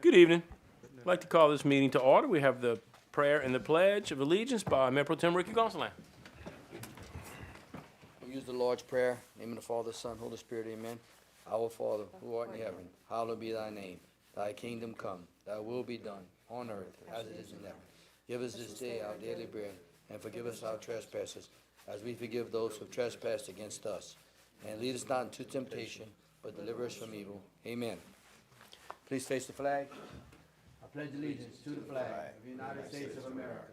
Good evening. I'd like to call this meeting to order. We have the prayer and the pledge of allegiance by Mayor Pro Tem Ricky Gonsalas. We use the Lord's Prayer, name of the Father, Son, Holy Spirit, amen. Our Father, who art in heaven, hallowed be thy name. Thy kingdom come, thy will be done, on earth as it is in heaven. Give us this day our daily bread, and forgive us our trespasses, as we forgive those who trespass against us. And lead us not into temptation, but deliver us from evil. Amen. Please face the flag. I pledge allegiance to the flag of the United States of America,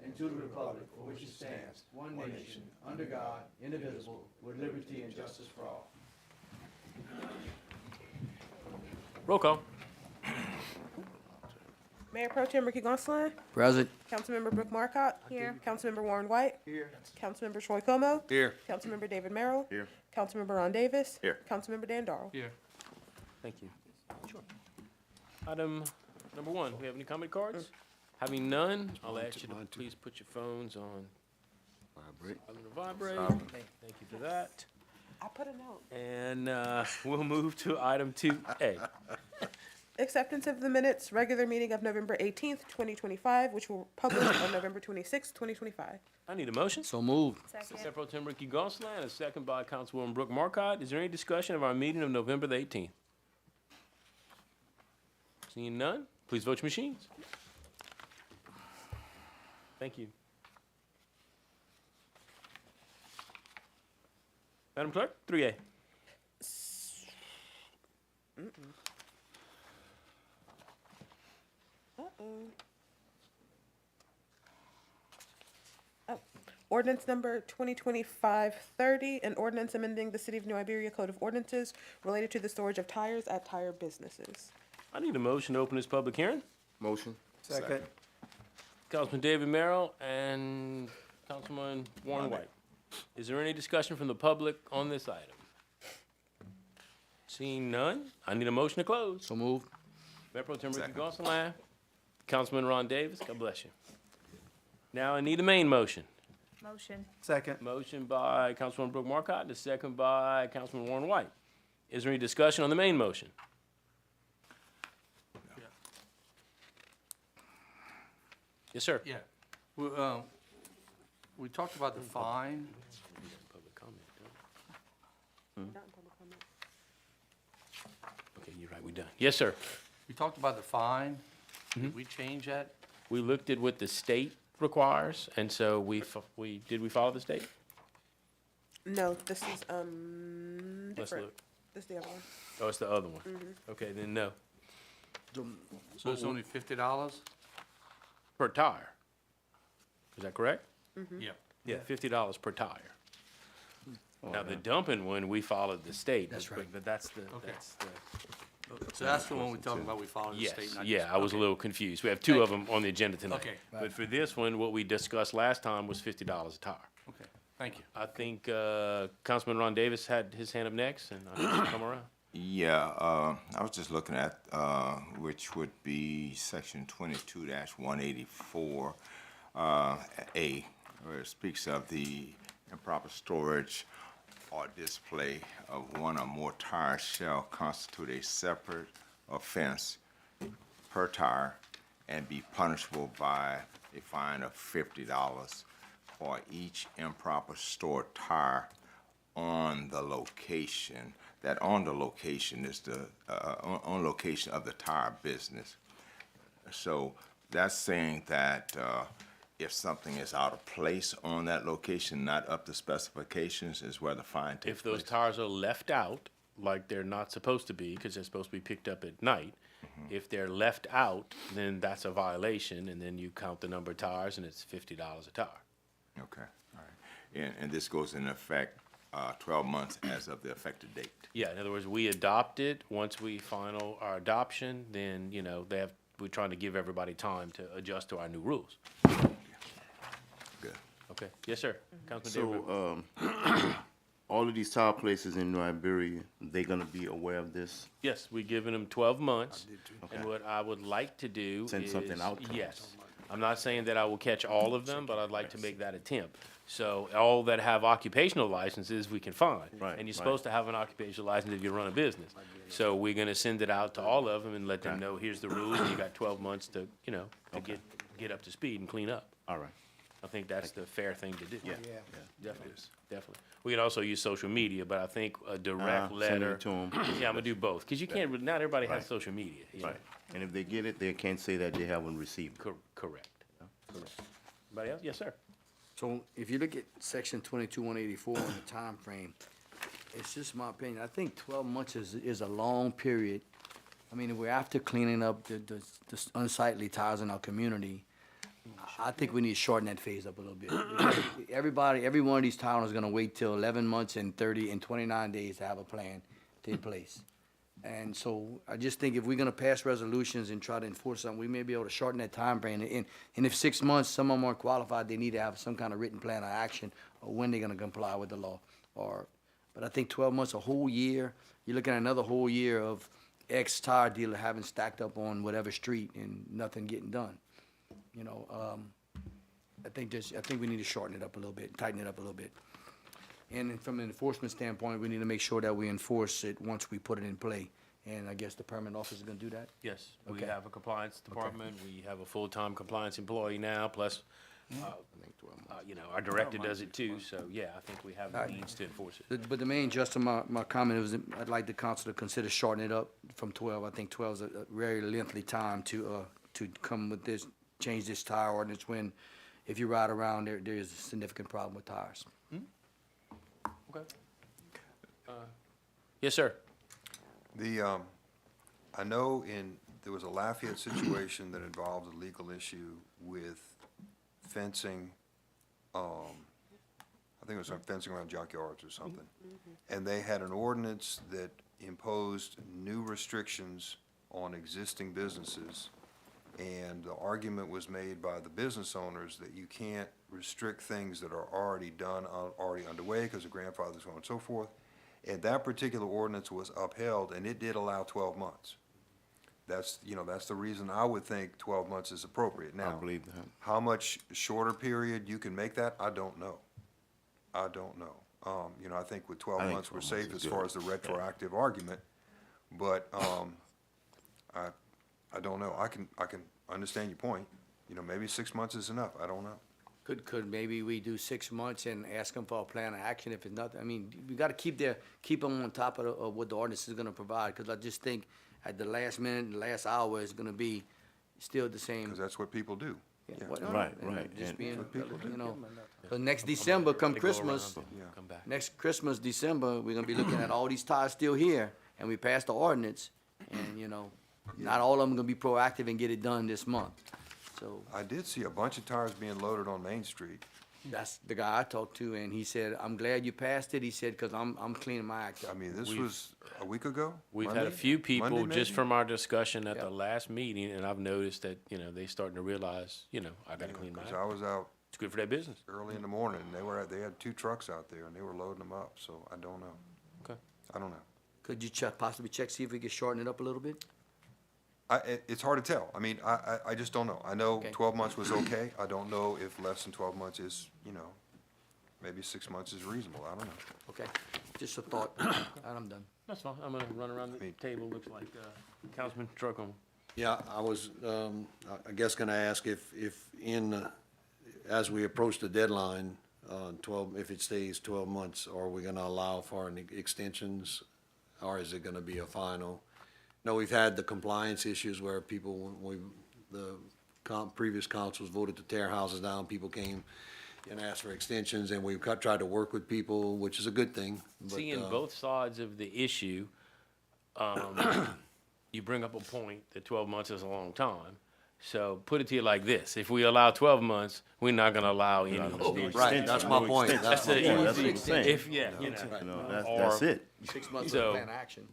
and to the republic for which it stands, one nation, under God, indivisible, with liberty and justice for all. Roll call. Mayor Pro Tem Ricky Gonsalas. Present. Councilmember Brooke Marcotte. Here. Councilmember Warren White. Here. Councilmember Troy Como. Here. Councilmember David Merrill. Here. Councilmember Ron Davis. Here. Councilmember Dan Darrell. Here. Thank you. Sure. Item number one, we have any comment cards? Having none, I'll ask you to please put your phones on vibrate. Thank you for that. I put a note. And we'll move to item 2A. Acceptance of the minutes, regular meeting of November 18th, 2025, which will publish on November 26th, 2025. I need a motion. So moved. Mayor Pro Tem Ricky Gonsalas, and a second by Councilwoman Brooke Marcotte. Is there any discussion of our meeting of November the 18th? Seeing none, please vote your machines. Thank you. Madam Clerk, 3A. Ordinance number 2025-30, an ordinance amending the City of New Iberia Code of Ordinances related to the storage of tires at tire businesses. I need a motion to open this public hearing. Motion. Second. Councilman David Merrill and Councilman Warren White. Is there any discussion from the public on this item? Seeing none, I need a motion to close. So moved. Mayor Pro Tem Ricky Gonsalas, Councilman Ron Davis, God bless you. Now I need a main motion. Motion. Second. Motion by Councilwoman Brooke Marcotte, and a second by Councilman Warren White. Is there any discussion on the main motion? Yes, sir. Yeah, we talked about the fine. Public comment, Okay, you're right, we're done. Yes, sir. We talked about the fine. Did we change that? We looked at what the state requires, and so did we follow the state? No, this is, Let's different. look. This is the other one. Oh, it's the other one. Okay, then no. So it's only $50? Per tire. Is that correct? Yeah. Yeah, $50 per tire. Now, the dumping one, we followed the state. That's right. But that's the, Okay. that's the. So that's the one we talked about, we followed the state, Yes, not yeah, just- I was a okay. little confused. We have two Thank of them on the agenda tonight. Okay. But for this one, what we discussed last time was $50 a tire. Okay, thank you. I think Councilman Ron Davis had his hand up next, and I will come around. Yeah, I was just looking at, which would be section 22-184, A, where it speaks of the improper storage or display of one or more tires shall constitute a separate offense per tire and be punishable by a fine of $50 for each improper stored tire on the location. That on the location is the, on location of the tire business. So that's saying that if something is out of place on that location, not up to specifications, is where the fine takes If those place. tires are left out, like they're not supposed to be, because they're supposed to be picked up at night, if they're left out, then that's a violation, and then you count the number of tires, and it's $50 a tire. Okay, all right. And this goes in effect 12 months as of the effective date. Yeah, in other words, we adopt it. Once we final our adoption, then, you know, we're trying to give everybody time to adjust to our new rules. Good. Okay, yes, sir. Councilman David. So, all of these tile places in New Iberia, they gonna be aware of this? Yes, we're giving them 12 months. And what I would like to do is. Send something out to them. Yes. I'm not saying that I will catch all of them, but I'd like to make that attempt. So all that have occupational licenses, we can find. Right, And you're right. supposed to have an occupational license if you run a business. So we're gonna send it out to all of them and let them know, here's the rules, and you got 12 months to, you know, to get up to speed and clean up. All right. I think that's the fair thing to do. Yeah. Definitely, definitely. We can also use social media, but I think a direct Send letter. it to 'em. Yeah, I'm gonna do both, because you can't, not everybody has Right. social media. you know. Right. And if they get it, they can't say that they haven't received it. Correct. Correct. Anybody else? Yes, sir. So if you look at section 22-184 and the time frame, it's just my opinion, I think 12 months is a long period. I mean, if we're after cleaning up the unsightly tires in our community, I think we need to shorten that phase up a little bit. Every one of these towns is gonna wait till 11 months and 30 and 29 days to have a plan to in place. And so I just think if we're gonna pass resolutions and try to enforce something, we may be able to shorten that time frame. And if 6 months, some of them aren't qualified, they need to have some kind of written plan of action or when they're gonna comply with the law. But I think 12 months, a whole year, you're looking at another whole year of ex-tire dealer having stacked up on whatever street and nothing getting done. You know, I think we need to shorten it up a little bit, tighten it up a little bit. And then from an enforcement standpoint, we need to make sure that we enforce it once we put it in play. And I guess the permanent officer is gonna do that? Yes, we Okay. have a compliance department, we have a full-time compliance employee now, plus, you know, our director does it too, so, yeah, I think we have the Alright. means to enforce it. But the main gist of my comment was, I'd like the council to consider shortening it up from 12. I think 12 is a very lengthy time to come with this, change this tire ordinance when, if you ride around, there is a significant problem with tires. Okay. Yes, sir. I know there was a Lafayette situation that involved a legal issue with fencing, I think it was fencing around junkyards or something. And they had an ordinance that imposed new restrictions on existing businesses. And the argument was made by the business owners that you can't restrict things that are already done, already underway, because of grandfathers, so on and so forth. And that particular ordinance was upheld, and it did allow 12 months. That's the reason I would think 12 months is appropriate. I Now, believe that. how much shorter period you can make that, I don't know. I think with 12 I think months, we're 12 months safe is as far good. as the retroactive argument. But, I don't know. I can understand your point. Maybe 6 months is enough. I don't know. Could maybe we do 6 months and ask them for a plan of action if it's not, I mean, we gotta keep them on top of what the ordinance is gonna provide, cause I just think at the last minute, the last hour is gonna be still the same. Because that's what people do. Yeah, Yeah. whatever. Right, And right, Just and- being, you know, so next December, come They go around, Christmas, come back. next Christmas, December, we're gonna be looking at all these tires still here, and we passed the ordinance, and, not all of them gonna be proactive and get it done this month. So, I did see a bunch of tires being loaded on Main Street. that's the guy I talked to, and he said, I'm glad you passed it, he said, cause I'm cleaning my act I up. mean, this We've- was a week ago? We've had a Monday? few people, Monday, just maybe? from our discussion at the Yep. last meeting, and I've noticed that, they starting to realize, I gotta clean my Because act. I was out It's good for their business. early in the morning, and they had 2 trucks out there, and they were loading them up, so I don't know. Okay. I don't know. Could you possibly check, see if we could shorten it up a little bit? It's hard to tell. I mean, I just don't know. I know Okay. 12 months was okay. I don't know if less than 12 months is, maybe 6 months is reasonable. I don't know. Okay, just a thought, and I'm done. That's fine. I'm gonna run around the Me- table. Looks like, Councilman Truckham. Yeah, I was, I guess gonna ask if as we approach the deadline, 12, if it stays 12 months, are we gonna allow for any extensions? Or is it gonna be a final? No, we've had the compliance issues where people, when previous councils voted to tear houses down, people came and asked for extensions, and we've tried to work with people, which is a good thing. but, Seeing both sides of the issue, you bring up a point that 12 months is a long time. So put it to you like this: if we allow 12 months, we're not gonna allow any extensions. Right, that's my point. That's the Yeah, that's easy. what I'm saying. If That's it. 6 months So- of plan of action.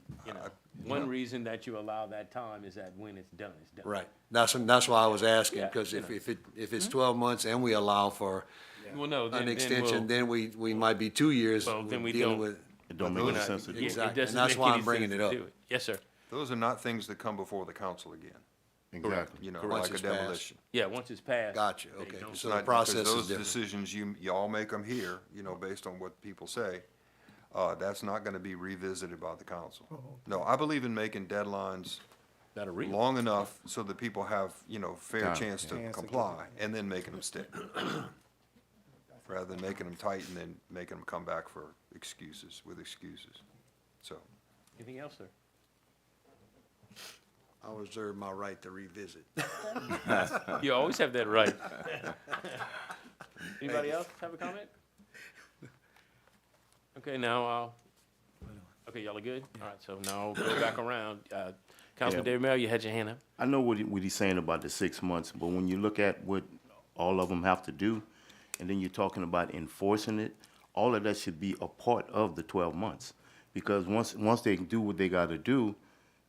One reason that you allow that time is that when it's done, it's done. Right, that's why I was asking, Yeah, because you if it's 12 months and we allow for Well, no, then, an then extension, we'll, then we might be 2 years Well, then we dealing don't. with. It don't we're make any not- sense to do yeah, it. it Exactly, doesn't and that's make why any I'm bringing sense it to up. do Yes, sir. Those are not things that come before the council again. Exactly. you know, Once like a it's passed. demolition. Yeah, once it's passed. Gotcha, they okay. don't- So the Not- process because is different. those decisions, y'all make them here, you know, based on what people say. That's not gonna be revisited by the council. No, I believe in making deadlines Not a real. long enough so that people have, you know, fair Time. chance to comply, and then making them stick. Rather than making them tight and then making them come back for excuses, with excuses. So, Anything else, sir? I reserve my right to revisit. You always have that right. Anybody else have a comment? Okay, now okay, y'all are good? All right, so now I'll go back around. Councilman Yeah. David Mayor, you had your hand up? I know what he's saying about the 6 months, but when you look at what all of them have to do, and then you're talking about enforcing it, all of that should be a part of the 12 months. Because once they do what they gotta do,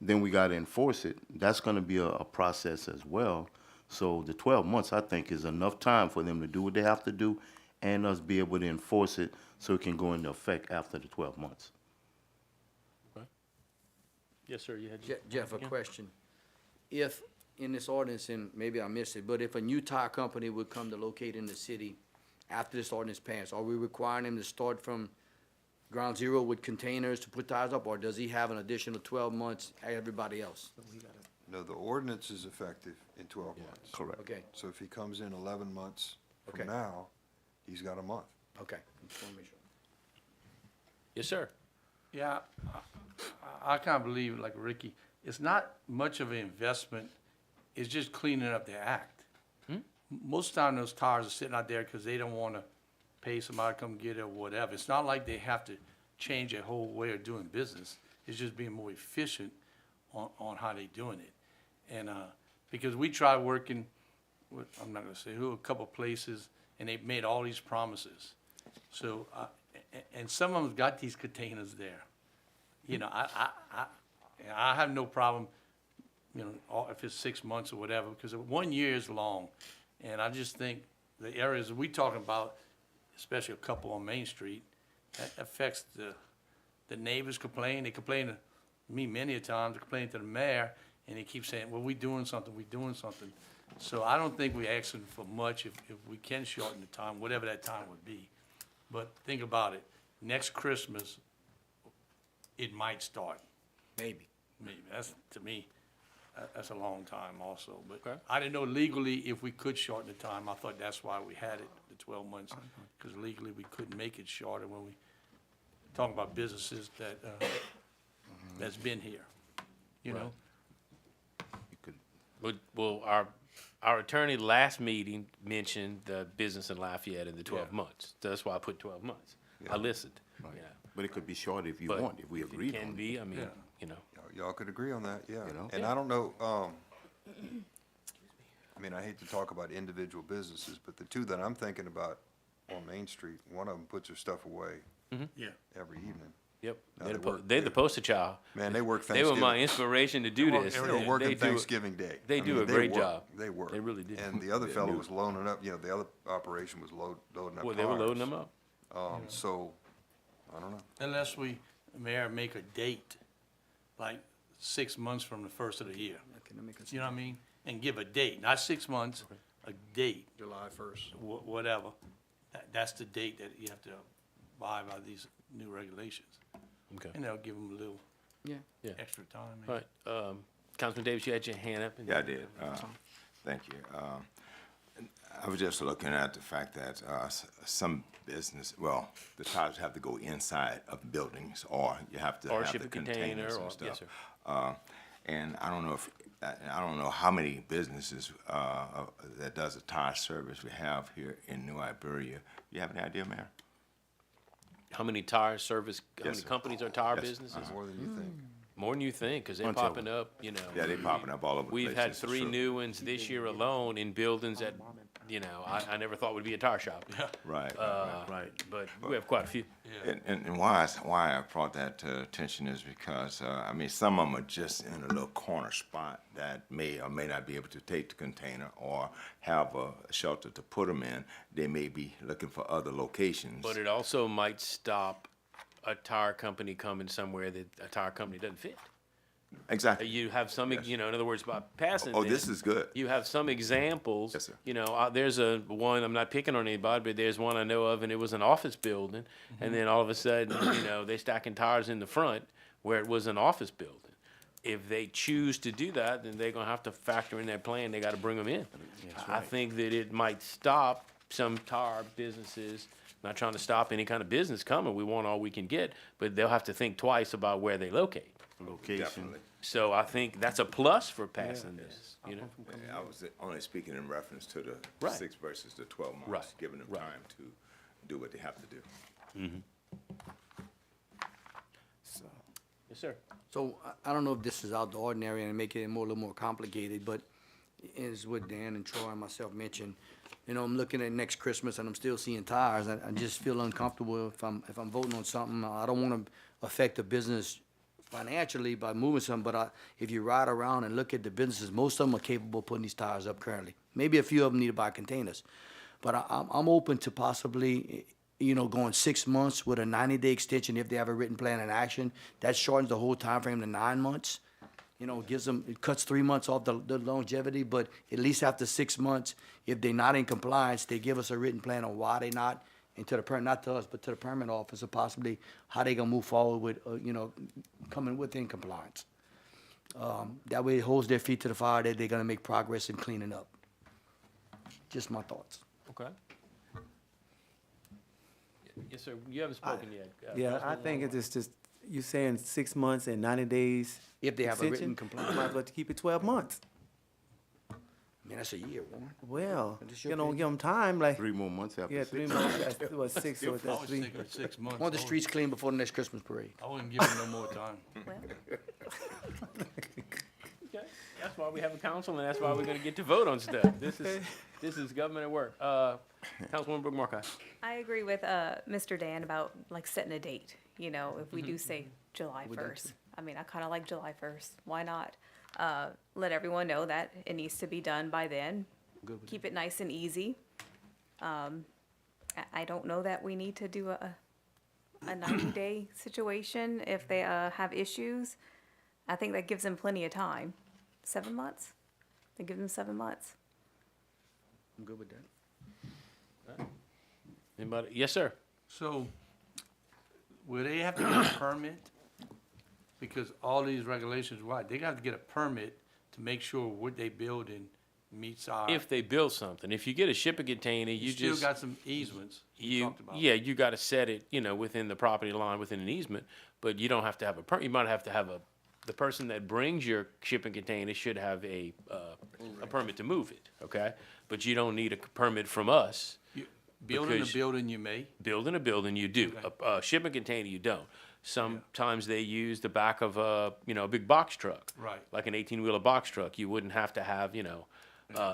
then we gotta enforce it. That's gonna be a process as well. So the 12 months, I think, is enough time for them to do what they have to do and us be able to enforce it so it can go into effect after the 12 months. Yes, sir, you had your. Jeff, a question. If, in this ordinance, and maybe I missed it, but if a new tire company would come to locate in the city after this ordinance passed, are we requiring him to start from ground zero with containers to put tires up, or does he have an additional 12 months, like everybody else? no, the ordinance is effective in 12 months. Correct. Okay, So if he comes in 11 months Okay. from now, he's got a month. okay. Just wanna make sure. Yes, sir. Yeah, I kind of believe, like Ricky, it's not much of an investment. It's just cleaning up their act. Most of the time, those tires are sitting out there because they don't want to pay somebody to come get it or whatever. It's not like they have to change their whole way of doing business. It's just being more efficient on how they doing it. And, because we tried working with, I'm not gonna say who, a couple places, and they've made all these promises. So, and some of them got these containers there. You know, I have no problem, you know, if it's 6 months or whatever, because 1 year is long. And I just think the areas we talking about, especially a couple on Main Street, that affects the neighbors complain. They complain to me many a times, they complain to the mayor, and they keep saying, well, we doing something, we doing something. So I don't think we're asking for much if we can shorten the time, whatever that time would be. But think about it, next Christmas, it might start, Maybe. maybe, that's, to me, that's a long time also. But Okay. I didn't know legally if we could shorten the time, I thought that's why we had it, the 12 months, because legally we couldn't make it shorter when we talking about businesses that, that's been here, you know? You could Well, our attorney last meeting mentioned the business in Lafayette in the 12 Yeah. months. That's why I put 12 months. I listened, yeah. But it could be shorter if you But want, if we if it agreed can on it. be, I mean, Yeah. you know. Y'all could agree on that, yeah. You know? And I don't know, I mean, I hate to talk about individual businesses, but the two that I'm thinking about on Main Street, one of them puts their stuff away Yeah. every evening. Yep, No, they're they the, work- they're the poster child. Man, they work They were Thanksgiving. my inspiration to do work this. every They're day. working They do- Thanksgiving Day. they I do mean, a great work. job. They work. They really do. And the other fellow was loading up, you know, the other operation was loading up Well, they were loading tires. them up. So, I don't know. Unless we, Mayor, make a date, like 6 months from the first of the year. Okay, let me consider. You know what I mean? And give a date, not 6 months, a date, July 1st. whatever. That's the date that you have to abide by these new regulations. Okay. And that'll give them a little Yeah. Yeah. extra time. All right, Councilman Davis, you had your hand up. Yeah, I did. Thank you. I was just looking at the fact that some business, well, the tires have to go inside of buildings, or you have to Or have ship the a container, containers or- and stuff. yes, sir. And I don't know if, I don't know how many businesses that does a tire service we have here in New Iberia. You have any idea, Mayor? How many tire service, how Yes, many sir. companies are tire Yes, businesses? More than you think. More than you think, because they're Bunch of popping up, you know. Yeah, they popping up all over the place. We've had this is 3 true. new ones this year alone in buildings that, you know, I never thought would be a tire shop. Right, Right. But we have quite a few. And why I brought that to attention is because, I mean, some of them are just in a little corner spot that may or may not be able to take the container or have a shelter to put them in. They may be looking for other locations. But it also might stop a tire company coming somewhere that a tire company doesn't fit. Exactly. You have some, Yes. in other words, by passing Oh, this, this is good. you have some examples. Yes, sir. There's a one, I'm not picking on anybody, but there's one I know of, and it was an office building. And then all of a sudden, they stacking tires in the front where it was an office building. If they choose to do that, then they're gonna have to factor in their plan, they gotta bring them in. I think that it might stop some tire businesses, not trying to stop any kind of business coming, we want all we can get, but they'll have to think twice about where they locate. Location. Definitely. So I think that's a plus for passing this, Yeah, I was only speaking in reference to the Right. 6 versus the 12 months, Right, giving them right. time to do what they have to do. Yes, sir. So I don't know if this is out the ordinary and make it a little more complicated, but as what Dan and Troy and myself mentioned, I'm looking at next Christmas and I'm still seeing tires. I just feel uncomfortable if I'm voting on something. I don't want to affect the business financially by moving something, but if you ride around and look at the businesses, most of them are capable of putting these tires up currently. Maybe a few of them need to buy containers. But I'm open to possibly, going 6 months with a 90-day extension if they have a written plan in action. That shortens the whole time frame to 9 months. It cuts 3 months off the longevity, but at least after 6 months, if they're not in compliance, they give us a written plan on why they're not, and to the not to us, but to the permit officer, possibly how they gonna move forward with, coming within compliance. That way it holds their feet to the fire that they're gonna make progress in cleaning up. Just my thoughts. Okay. Yes, sir. You haven't spoken yet. Yeah, I Councilman think Wong. it's just, you saying 6 months and 90 days. If they have a written extension, compliance. Might as well keep it 12 months. Man, that's a year, Warren. Well, Is this your give opinion? them time, like, 3 more months after yeah, 6. 3 months, that's, what, 6, so I that's was 3. thinking 6 months. Want the streets clean before the next Christmas parade. I wouldn't give them no more time. Okay. That's why we have a council, and that's why we're gonna get to vote on stuff. This is government at work. Councilwoman Brooke Markcott. I agree with Mr. Dan about like setting a date, if we do say July 1st. I mean, I kind of like July 1st. Why not? Let everyone know that it needs to be done by then. Keep it nice and easy. I don't know that we need to do a 90-day situation if they have issues. I think that gives them plenty of time. 7 months? They give them 7 months. I'm good with that. Anybody? Yes, sir. So, will they have to get a permit? Because all these regulations, why? They got to get a permit to make sure what they building meets our. If they build something, if you get a shipping container, You you still just, got some easements you talked about. you gotta set it, within the property line, within an easement, but you don't have to have a permit. You might have to have the person that brings your shipping container should have a permit to move it, okay? But you don't need a permit from us. Building a because- building, you may. Building a building, you do. A shipping container, you don't. Sometimes they use the back of a big box truck. Right. Like an 18-wheeler box truck. You wouldn't have to have,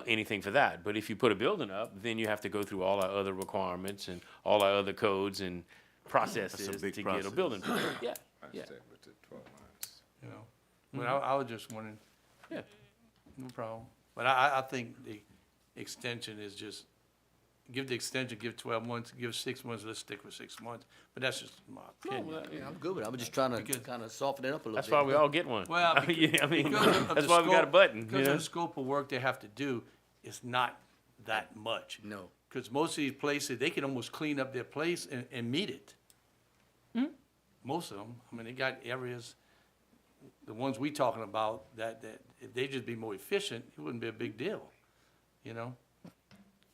anything for that. But if you put a building up, then you have to go through all our other requirements and all our other codes and processes to big get a process. building permit. Yeah, I yeah, said with the 12 months. But I was just wondering, yeah. no problem. But I think the extension is just, give the extension, give 12 months, give 6 months, let's stick with 6 months. But that's just my opinion. Yeah, I'm good with it. I'm just trying to Because- kind of soften it up a little bit. That's why we all get one. Well, Yeah, I mean, because of that's the why we got a scope- button, Because of the scope of work they have to do, it's not that much. No. Because most of these places, they can almost clean up their place and meet it. Most of them, I mean, they got areas, the ones we talking about, that if they just be more efficient, it wouldn't be a big deal,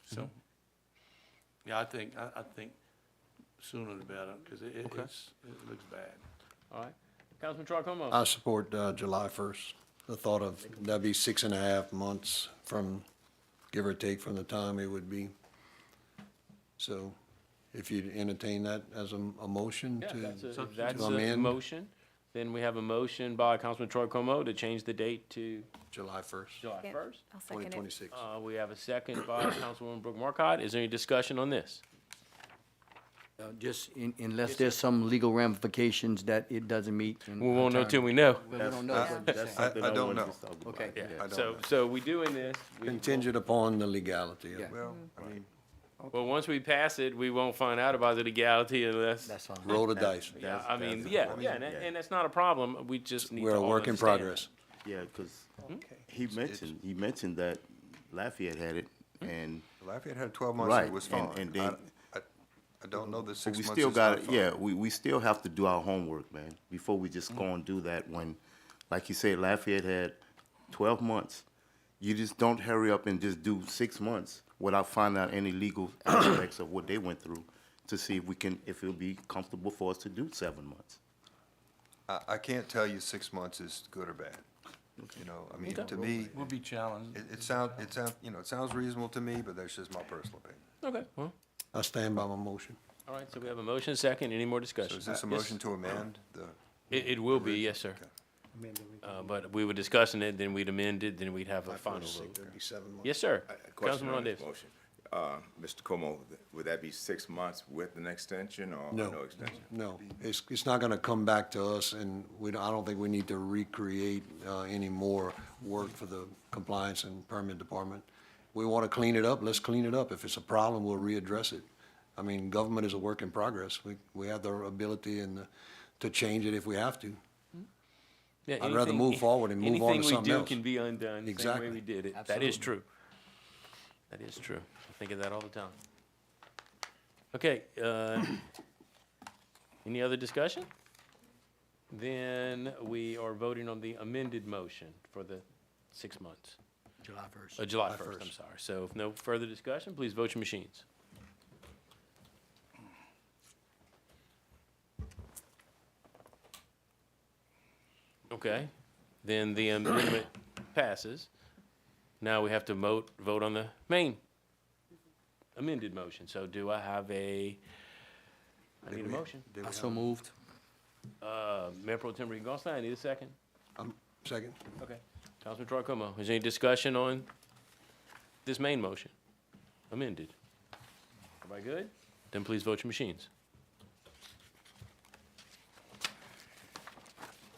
So, yeah, I think sooner the better, because it looks bad. All right. Councilman Troy, come on. I support July 1st. The thought of, that'd be 6.5 months from, give or take, from the time it would be. So if you'd entertain that as a motion Yeah, to, that's a amend? motion. Then we have a motion by Councilman Troy Como to change the date to July 1st, July Yeah, 1st. I'll second it. 2026. We have a second by Councilwoman Brooke Markcott. Is there any discussion on this? Just unless there's some legal ramifications that it doesn't meet. in We our won't know term. till we know. Well, we don't know. but I'm That's saying. something I I don't wanted know. to talk about. Okay. Yeah, I don't so, know. so we doing this. we- Contingent upon the legality of Yeah. it. Well, I mean, Well, once we pass it, we won't find out about the legality unless. That's fine. Roll the dice. Yeah, I mean, yeah, and that's not a problem. We just need to We're a all work in understand progress. Yeah, because he mentioned that Lafayette had it, and Lafayette had 12 months, Right, and it was fine. and then- I don't know that but 6 we months still is got not it. fine. Yeah, we still have to do our homework, man, before we just go and do that. When, like you said, Lafayette had 12 months. You just don't hurry up and just do 6 months without finding out any legal aspects of what they went through to see if it'll be comfortable for us to do 7 months. I can't tell you 6 months is good or bad. You know, I mean, to me, We'll be challenged. it sounds reasonable to me, but that's just my personal opinion. Okay, well, I stand by my motion. all right, so we have a motion, second. Any more So discussion? is this a Yes. motion to amend the? It will be, yes, sir. But we were discussing it, then we'd amend it, then we'd have a final vote. It'd be 7 months. Yes, sir. A question Councilman on Davis. this motion. Mr. Como, would that be 6 months with an extension or No. no extension? No, it's not gonna come back to us, and I don't think we need to recreate, any more work for the compliance and permit department. We wanna clean it up, let's clean it up. If it's a problem, we'll readdress it. I mean, government is a work in progress. We have the ability to change it if we have to. Yeah, I'd rather anything- move forward and move on to something Anything we do else. can be undone, the same Exactly. way we did it. That Absolutely. is true. That is true. I think of that all the time. Okay, any other discussion? Then we are voting on the amended motion for the 6 months. July 1st. July 1st, I'm sorry. So if no further discussion, please vote your machines. Okay, then the amendment passes. Now we have to vote on the main amended motion. So do I have I need a motion. I so moved. Mayor Pro Tem Ricky Gonsalas, I need a second. Second? Okay. Councilman Troy Como, is there any discussion on this main motion amended? Everybody good? Then please vote your machines.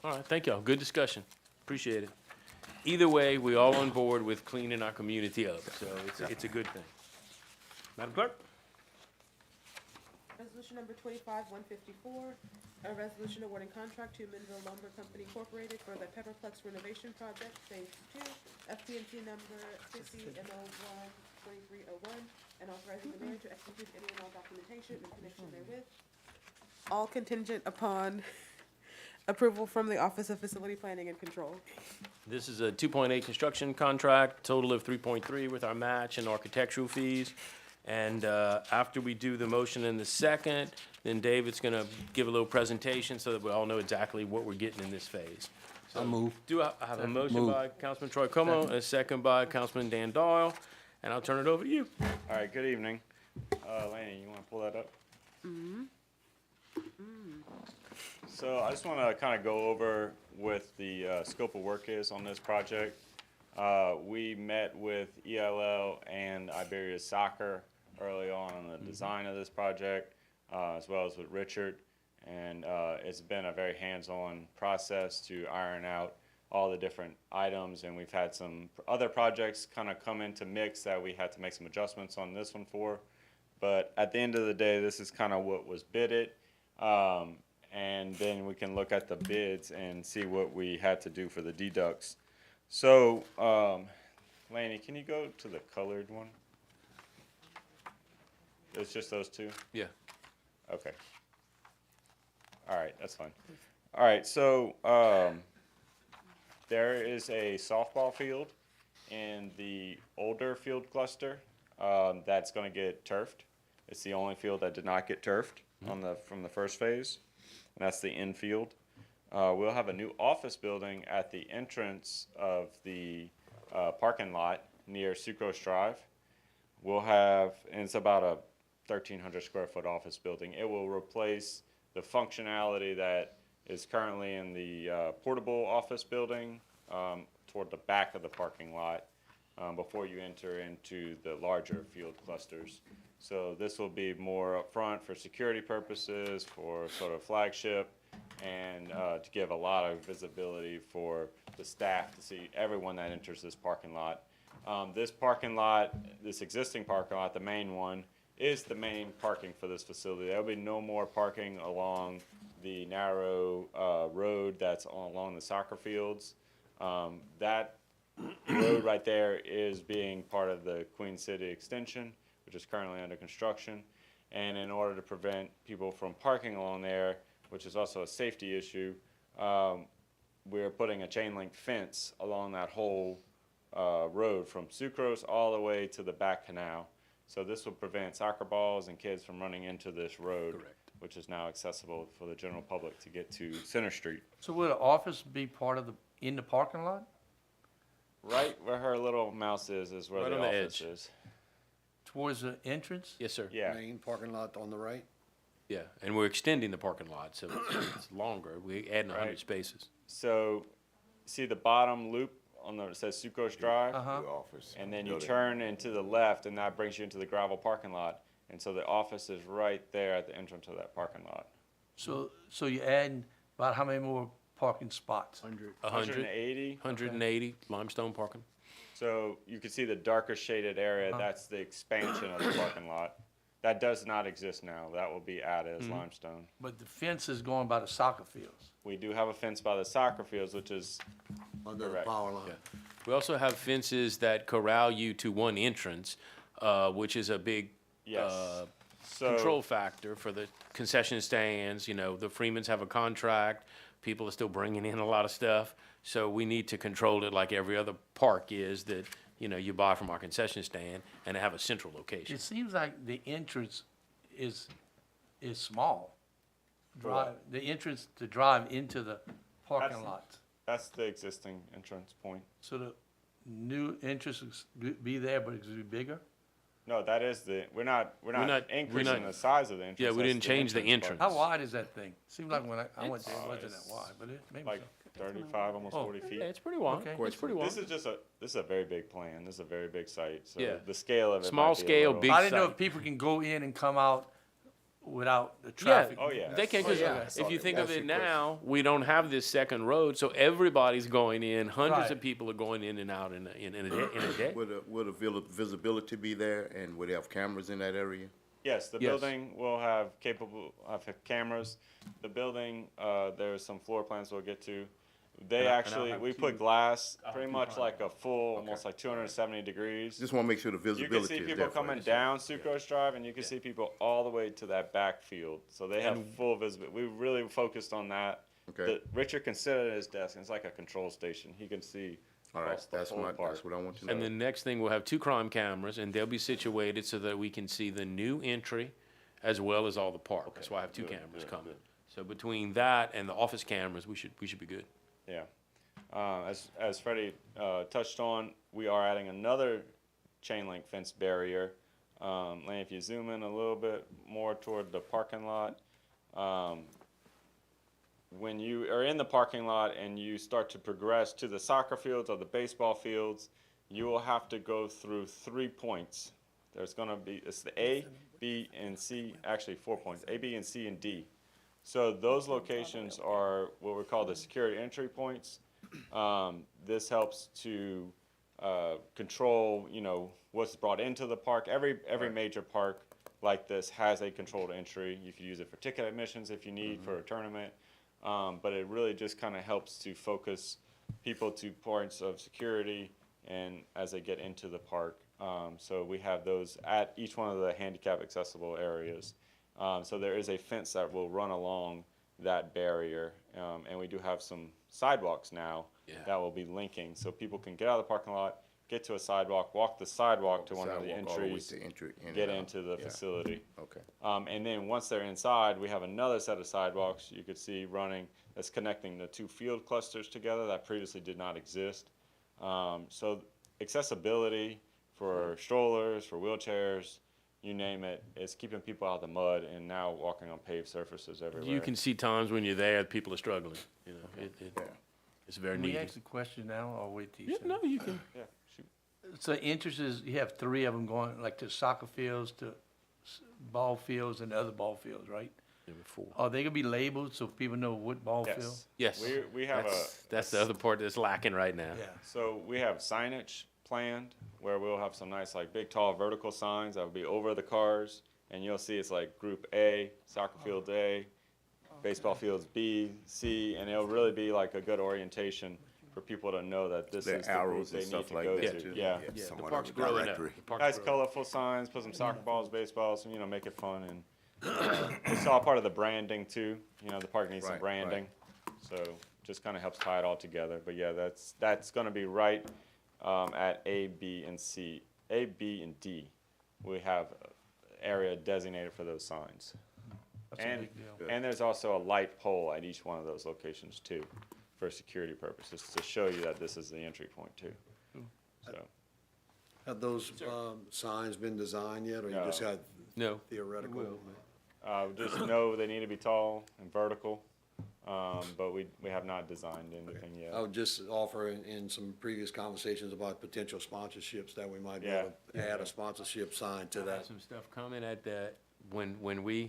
All right, thank y'all. Good discussion. Appreciate it. Either way, we all on board with cleaning our community up, so it's a good thing. Madam Clerk? Resolution number 25-154, a resolution awarding contract to Minville Lumber Company Incorporated for the Pepperplex renovation project, Phase 2, FPNT number 50MO1-2301, and authorizing the mayor to execute any and all documentation in connection therewith. All contingent upon approval from the Office of Facility Planning and Control. This is a 2.8 construction contract, total of 3.3 with our match and architectural fees. And after we do the motion in the second, then David's gonna give a little presentation so that we all know exactly what we're getting in this phase. I move. I have a motion Move. by Councilman Troy Como, and a second by Councilman Dan Doyle, and I'll turn it over to you. All right, good evening. Laney, you want to pull that up? So I just want to kind of go over what the scope of work is on this project. We met with ELL and Iberia Soccer early on the design of this project, as well as with Richard. And it's been a very hands-on process to iron out all the different items. And we've had some other projects kind of come into mix that we had to make some adjustments on this one for. But at the end of the day, this is kind of what was bidded. And then we can look at the bids and see what we had to do for the deducts. So, Laney, can you go to the colored one? It's just those two? Yeah. Okay. All right, that's fine. All right, so there is a softball field in the older field cluster that's going to get turfed. It's the only field that did not get turfed from the first phase, and that's the infield. We'll have a new office building at the entrance of the parking lot near Sucrose Drive. We'll have, and it's about a 1,300 square foot office building. It will replace the functionality that is currently in the portable office building toward the back of the parking lot before you enter into the larger field clusters. So this will be more upfront for security purposes, for sort of flagship, and to give a lot of visibility for the staff to see everyone that enters this parking lot. This parking lot, this existing parking lot, the main one, is the main parking for this facility. There'll be no more parking along the narrow road that's along the soccer fields. That road right there is being part of the Queen City extension, which is currently under construction. And in order to prevent people from parking along there, which is also a safety issue, we're putting a chain link fence along that whole road from Sucrose all the way to the back canal. So this will prevent soccer balls and kids from running into this road, which is now accessible for the general public to get to Center Street. So will the office be part of in the parking lot? Right where her little mouse is where Right the on the office edge. is. Towards the entrance? Yes, sir. Yeah. Main parking lot on the right? Yeah, and we're extending the parking lot, so it's longer. We're adding 100 Right. spaces. So see the bottom loop on the, it says Sucrose Drive? Uh-huh. The office. And then you building. turn into the left, and that brings you into the gravel parking lot. And so the office is right there at the entrance of that parking lot. So you're adding about how many more parking spots? 100, 180. 180 limestone parking. So you can see the darker shaded area. Uh-huh. That's the expansion of the parking lot. That does not exist now. That will be added as limestone. But the fence is going by the soccer fields. We do have a fence by the soccer fields, which is Under the Correct. power line? Yeah. We also have fences that corral you to one entrance, which is a big yes. So control factor for the concession stands. You know, the Freemans have a contract. People are still bringing in a lot of stuff. So we need to control it like every other park is that, you know, you buy from our concession stand and have a central location. It seems like the entrance is small. The entrance to drive into the parking That's- lot. that's the existing entrance point. So the new entrance is be there, but it's gonna be bigger? No, that is the. We're not increasing the size of the entrance. Yeah, we That's didn't change the part. entrance. How wide is that thing? Seems like when I went there, it wasn't that It's wide, but it maybe Like so. 35, almost Oh. 40 feet. Yeah, it's pretty wide. Okay. It's pretty wide. This is a very big plan. This is a very big site. So Yeah. the scale of it. Small might be a scale, little- big I didn't know site. if people can go in and come out without the Yeah, traffic. Oh, yeah. they can. 'Cause yeah. if you think of That's it your question. now, we don't have this second road, so everybody's going in. Hundreds Right. of people are going in and out in a day. Will the visibility be there, and will they have cameras in that area? Yes, the Yes. building will have capable of cameras. The building, there's some floor plans we'll get to. They And I'll actually, have we two- put glass I'll have pretty two much prime. like a full, almost like 270 degrees. Just want to make sure the You visibility can see is people there for coming us. down Sucrose Drive, and you can see people all the way to that back field. So they have full visibility. We really focused on that. Okay. Richard can sit at his desk, and it's like a control station. He can see All right, across the whole park. that's what I want to know. And the next thing, we'll have 2 crime cameras, and they'll be situated so that we can see the new entry as well as all the park. That's why I have 2 cameras coming. So between that and the office cameras, we should be good. Yeah. As Freddie touched on, we are adding another chain link fence barrier. Lane, if you zoom in a little bit more toward the parking lot, when you are in the parking lot and you start to progress to the soccer fields or the baseball fields, you will have to go through 3 points. There's going to be, it's the A, B, and C, actually 4 points, A, B, and C, and D. So those locations are what we call the security entry points. This helps to control, you know, what's brought into the park. Every major park like this has a controlled entry. You can use it for ticket admissions if you need for a tournament. But it really just kind of helps to focus people to points of security and as they get into the park. So we have those at each one of the handicap accessible areas. So there is a fence that will run along that barrier. And we do have some sidewalks now that will be linking. So people can get out of the parking lot, get to a sidewalk, walk the sidewalk to one of the Sidewalk all the way entries, to entry in get and out. into the Yeah. facility. Okay. And then once they're inside, we have another set of sidewalks you could see running that's connecting the 2 field clusters together that previously did not exist. So accessibility for strollers, for wheelchairs, you name it, is keeping people out of the mud and now walking on paved surfaces everywhere. You can see times when you're there, people are struggling, you know, it's very Can we needed. ask the question now or wait till you Yeah, say? no, you can. Yeah, shoot. So interest is, you have 3 of them going, like to soccer fields, to ball fields and other ball fields, right? Number 4. Are they gonna be labeled so people know what ball field? Yes. Yes. We have That's the other part that's lacking right now. Yeah. So we have signage planned where we'll have some nice, like big, tall vertical signs that will be over the cars. and you'll see it's like Group A, soccer fields A, baseball fields B, C, and it'll really be like a good orientation for people to know that this The is the group arrows they and need stuff to like go that to. too. Yeah. The Somewhat park's of a growing up. directory. The park's Nice growing. colorful signs, put some soccer balls, baseballs, you know, make it fun, and it's all part of the branding too. You know, the park needs some Right, branding, so just kind of helps tie it all together. But yeah, that's going to be right at A, B, and C. A, B, and D. We have area designated for those signs. That's a And, big deal. and there's also a light pole at each one of those locations too, for security purposes, to show you that this is the entry point too. So, Have those, signs been designed yet, or you just No. got No. theoretical? just know they need to be tall and vertical, but we have not designed anything yet. I would just offer in some previous conversations about potential sponsorships that we might be able to add a sponsorship sign to I have that. some stuff coming at that,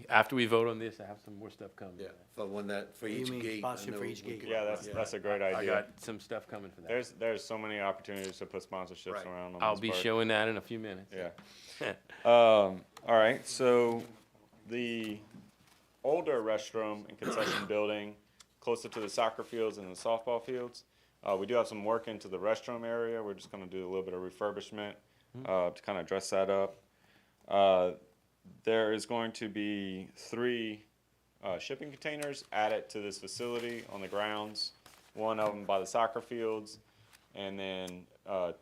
after we vote on this, I have some more stuff coming. Yeah, for when that, for each mean gate. I sponsorship for know each we gate? could- Yeah, that's a great I idea. got some stuff coming for that. There's so many opportunities to put sponsorships Right. around on I'll this be park. showing that in a few minutes. Yeah. All right, so the older restroom and concession building closer to the soccer fields and the softball fields, we do have some work into the restroom area. We're just gonna do a little bit of refurbishment to kind of dress that up. There is going to be 3 shipping containers added to this facility on the grounds, one of them by the soccer fields, and then a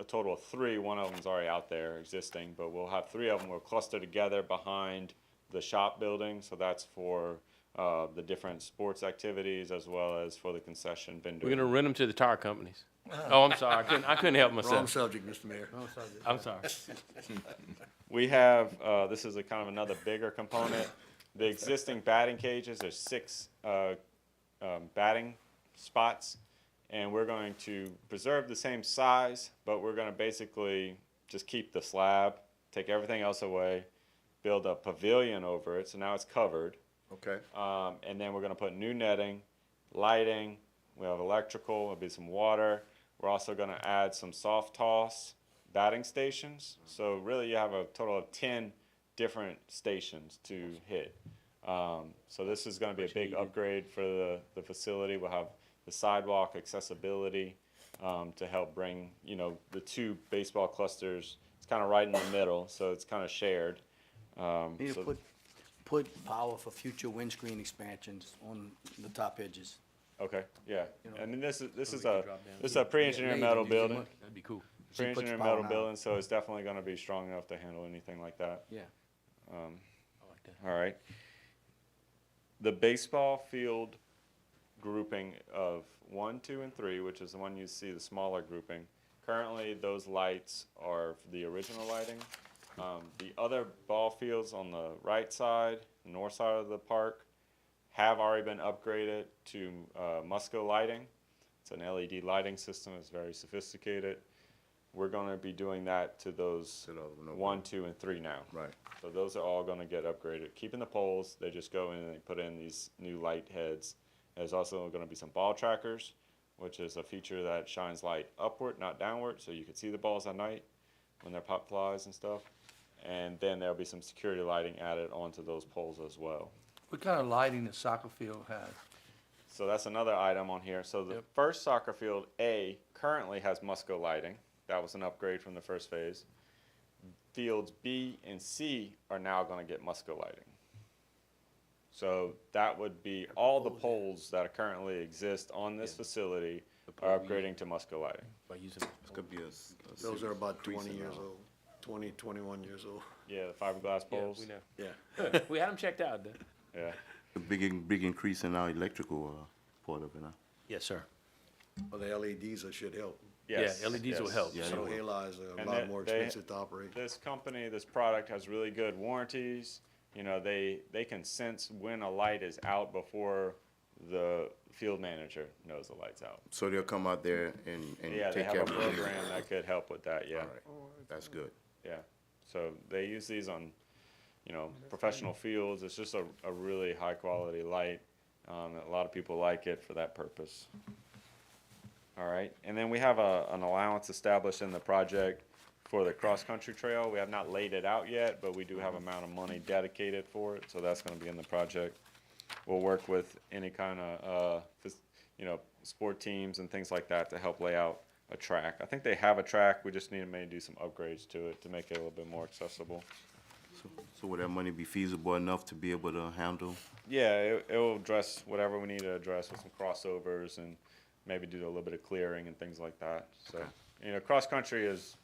total of 3. One of them's already out there existing, but we'll have 3 of them. We'll cluster together behind the shop building, so that's for the different sports activities as well as for the concession vendor. We're gonna rent them to the tire companies. Oh, I'm sorry, I couldn't help Wrong myself. subject, Mr. Mayor. I'm sorry. We have, this is a kind of another bigger component. The existing batting cages, there's 6 batting spots, and we're going to preserve the same size, but we're gonna basically just keep the slab, take everything else away, build a pavilion over it, so now it's covered. Okay. And then we're gonna put new netting, lighting, we have electrical, there'll be some water. We're also gonna add some soft toss batting stations. So really you have a total of 10 different stations to hit. So this is gonna be a big upgrade for the facility. We'll have the sidewalk accessibility, to help bring, you know, the 2 baseball clusters. It's kind of right in the middle, so it's kind of shared. Need So- to put power for future windscreen expansions on the top edges. Okay, yeah. I mean, this is we a can drop down. this is a pre-engineered Yeah, metal maybe, use building. That'd be cool. So you put Pre-engineered your power metal now. building, so it's definitely going to be strong enough to handle anything like that. Yeah. I like that. All right. The baseball field grouping of 1, 2, and 3, which is the one you see, the smaller grouping. Currently, those lights are the original lighting. The other ball fields on the right side, the north side of the park, have already been upgraded to Musco lighting. It's an LED lighting system. It's very sophisticated. We're going to be doing that to those To those, no 1, 2, and 3 now. Right. So those are all going to get upgraded. Keeping the poles, they just go in and they put in these new light heads. There's also going to be some ball trackers, which is a feature that shines light upward, not downward, so you can see the balls at night when they're pop flies and stuff. And then there'll be some security lighting added onto those poles as well. What kind of lighting the soccer field has? So that's another item on here. So the first soccer field, A, currently has Musco lighting. That was an upgrade from the first phase. Fields B and C are now going to get Musco lighting. So that would be all the poles that currently exist on this facility are upgrading to Musco lighting. By using. It's gonna be Those are about 20 increase in, years old, 20, 21 years old. Yeah, the fiberglass Yeah, poles. we know. Yeah. We had them checked out, though. Yeah. A big increase in our electrical part of it, huh? Yes, sir. Well, the LEDs should help. Yes, Yeah, LEDs will yes. help. Yeah, So they will. halides are a And lot more they- expensive to operate. This company, this product has really good warranties. You know, they can sense when a light is out before the field manager knows the light's out. So they'll come out there and Yeah, they take have care a of it. program that could help with that, yeah. All right, that's good. Yeah, so they use these on, you know, professional fields. It's just a really high quality light. A lot of people like it for that purpose. All right, and then we have an allowance established in the project for the cross-country trail. We have not laid it out yet, but we do have amount of money dedicated for it, so that's gonna be in the project. We'll work with any kind of, sport teams and things like that to help lay out a track. I think they have a track, we just need to maybe do some upgrades to it to make it a little bit more accessible. So would that money be feasible enough to be able to handle? Yeah, it will address whatever we need to address with some crossovers and maybe do a little bit of clearing and things like that. So, cross-country is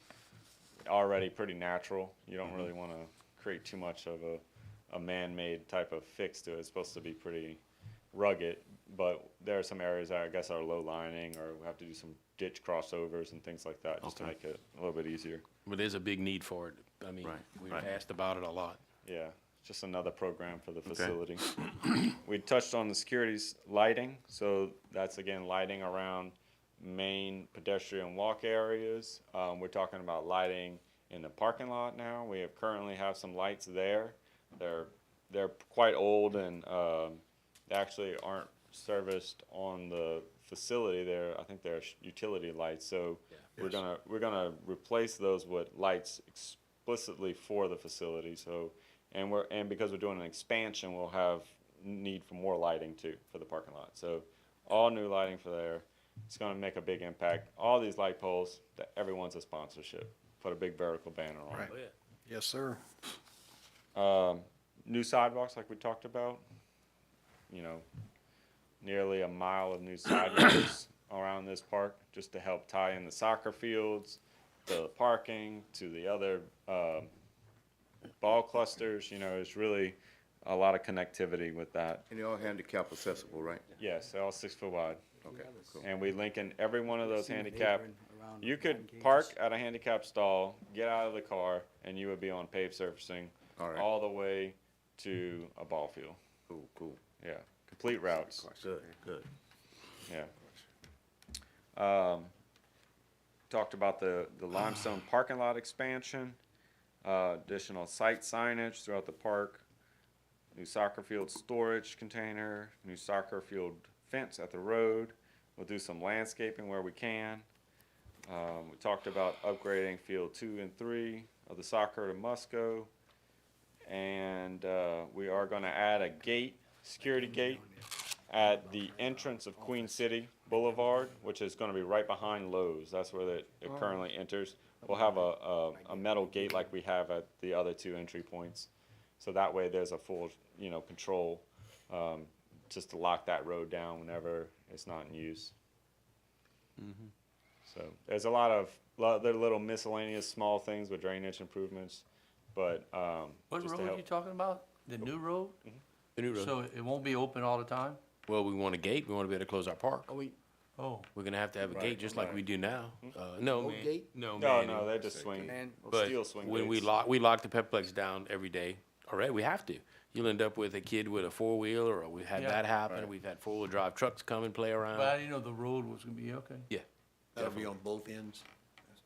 already pretty natural. You don't really want to create too much of a man-made type of fix to it. It's supposed to be pretty rugged, but there are some areas that I guess are low lining, or we have to do some ditch crossovers and things like that just to Okay. make it a little bit easier. But there's a big need for it. I mean, Right, we've right. asked about it a lot. Yeah, just another program for the facility. We touched on the security's lighting, so that's again lighting around main pedestrian walk areas. We're talking about lighting in the parking lot now. We currently have some lights there. They're quite old and they actually aren't serviced on the facility. I think they're utility lights. So we're gonna replace those with lights explicitly for the facility. So and because we're doing an expansion, we'll have need for more lighting too for the parking lot. So all new lighting for there. It's gonna make a big impact. All these light poles, everyone's a sponsorship. Put a big vertical banner on it. Oh, yeah. Yes, sir. New sidewalks like we talked about, nearly a mile of new sidewalks around this park just to help tie in the soccer fields, the parking, to the other ball clusters. There's really a lot of connectivity with that. And they're all handicap accessible, right? Yes, they're all 6 foot wide. Okay, cool. And we link in every one of those handicap. You could park at a handicap stall, get out of the car, and you would be on paved surfacing All right. all the way to a ball field. Cool. Yeah, complete routes. Good. Yeah. Talked about the limestone parking lot expansion, additional site signage throughout the park, new soccer field storage container, new soccer field fence at the road. We'll do some landscaping where we can. We talked about upgrading field 2 and 3 of the soccer to Musco. And we are gonna add a gate, security gate, at the entrance of Queen City Boulevard, which is gonna be right behind Lowe's. That's where it currently enters. We'll have a metal gate like we have at the other 2 entry points. So that way there's a full, control, just to lock that road down whenever it's not in use. So there's a lot of other little miscellaneous small things with drainage improvements, but, What just to road are help. you talking about? The new road? The new road. So it won't be open all the time? Well, we want a gate. We want to be able to close our park. Oh, We're gonna have to have a gate just like we do now. No, No man. gate? No, No, man. no, they just swing, And But steel swing when gates. we lock the Petplex down every day, all right, we have to. You'll end up with a kid with a 4-wheeler, or we've had Yeah. that happen. We've had 4-wheel drive trucks come and play around. but I didn't know the road was gonna be, okay. Yeah. That'll be on both ends.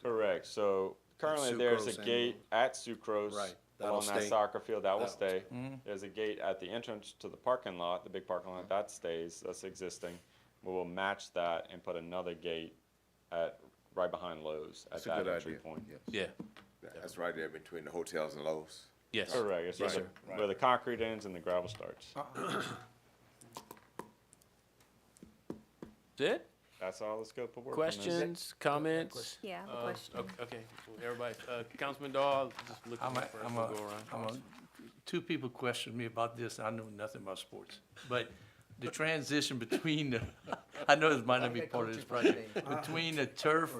Correct, so currently there's a Sucrose gate and- at Sucrose. Right, that'll On that stay. soccer field, that will That'll stay. Mm-hmm. There's a gate at the entrance to the parking lot, the big parking lot, that stays, that's existing. We will match that and put another gate right behind Lowe's at That's a that good entry idea. point. Yeah. That's right there between the hotels and Lowe's. Yes. Correct, it's Yes, where sir. where the concrete ends and the gravel starts. That's it? That's all the scope of work on this. Questions, comments? Yeah, I have a question. Okay, everybody, Councilman Dahl, just look at I'm me a, first, I'm we'll a, go around. I'm a, 2 people questioned me about this, I know nothing about sports. But the transition between the, I know this might not be part of this project, between the turf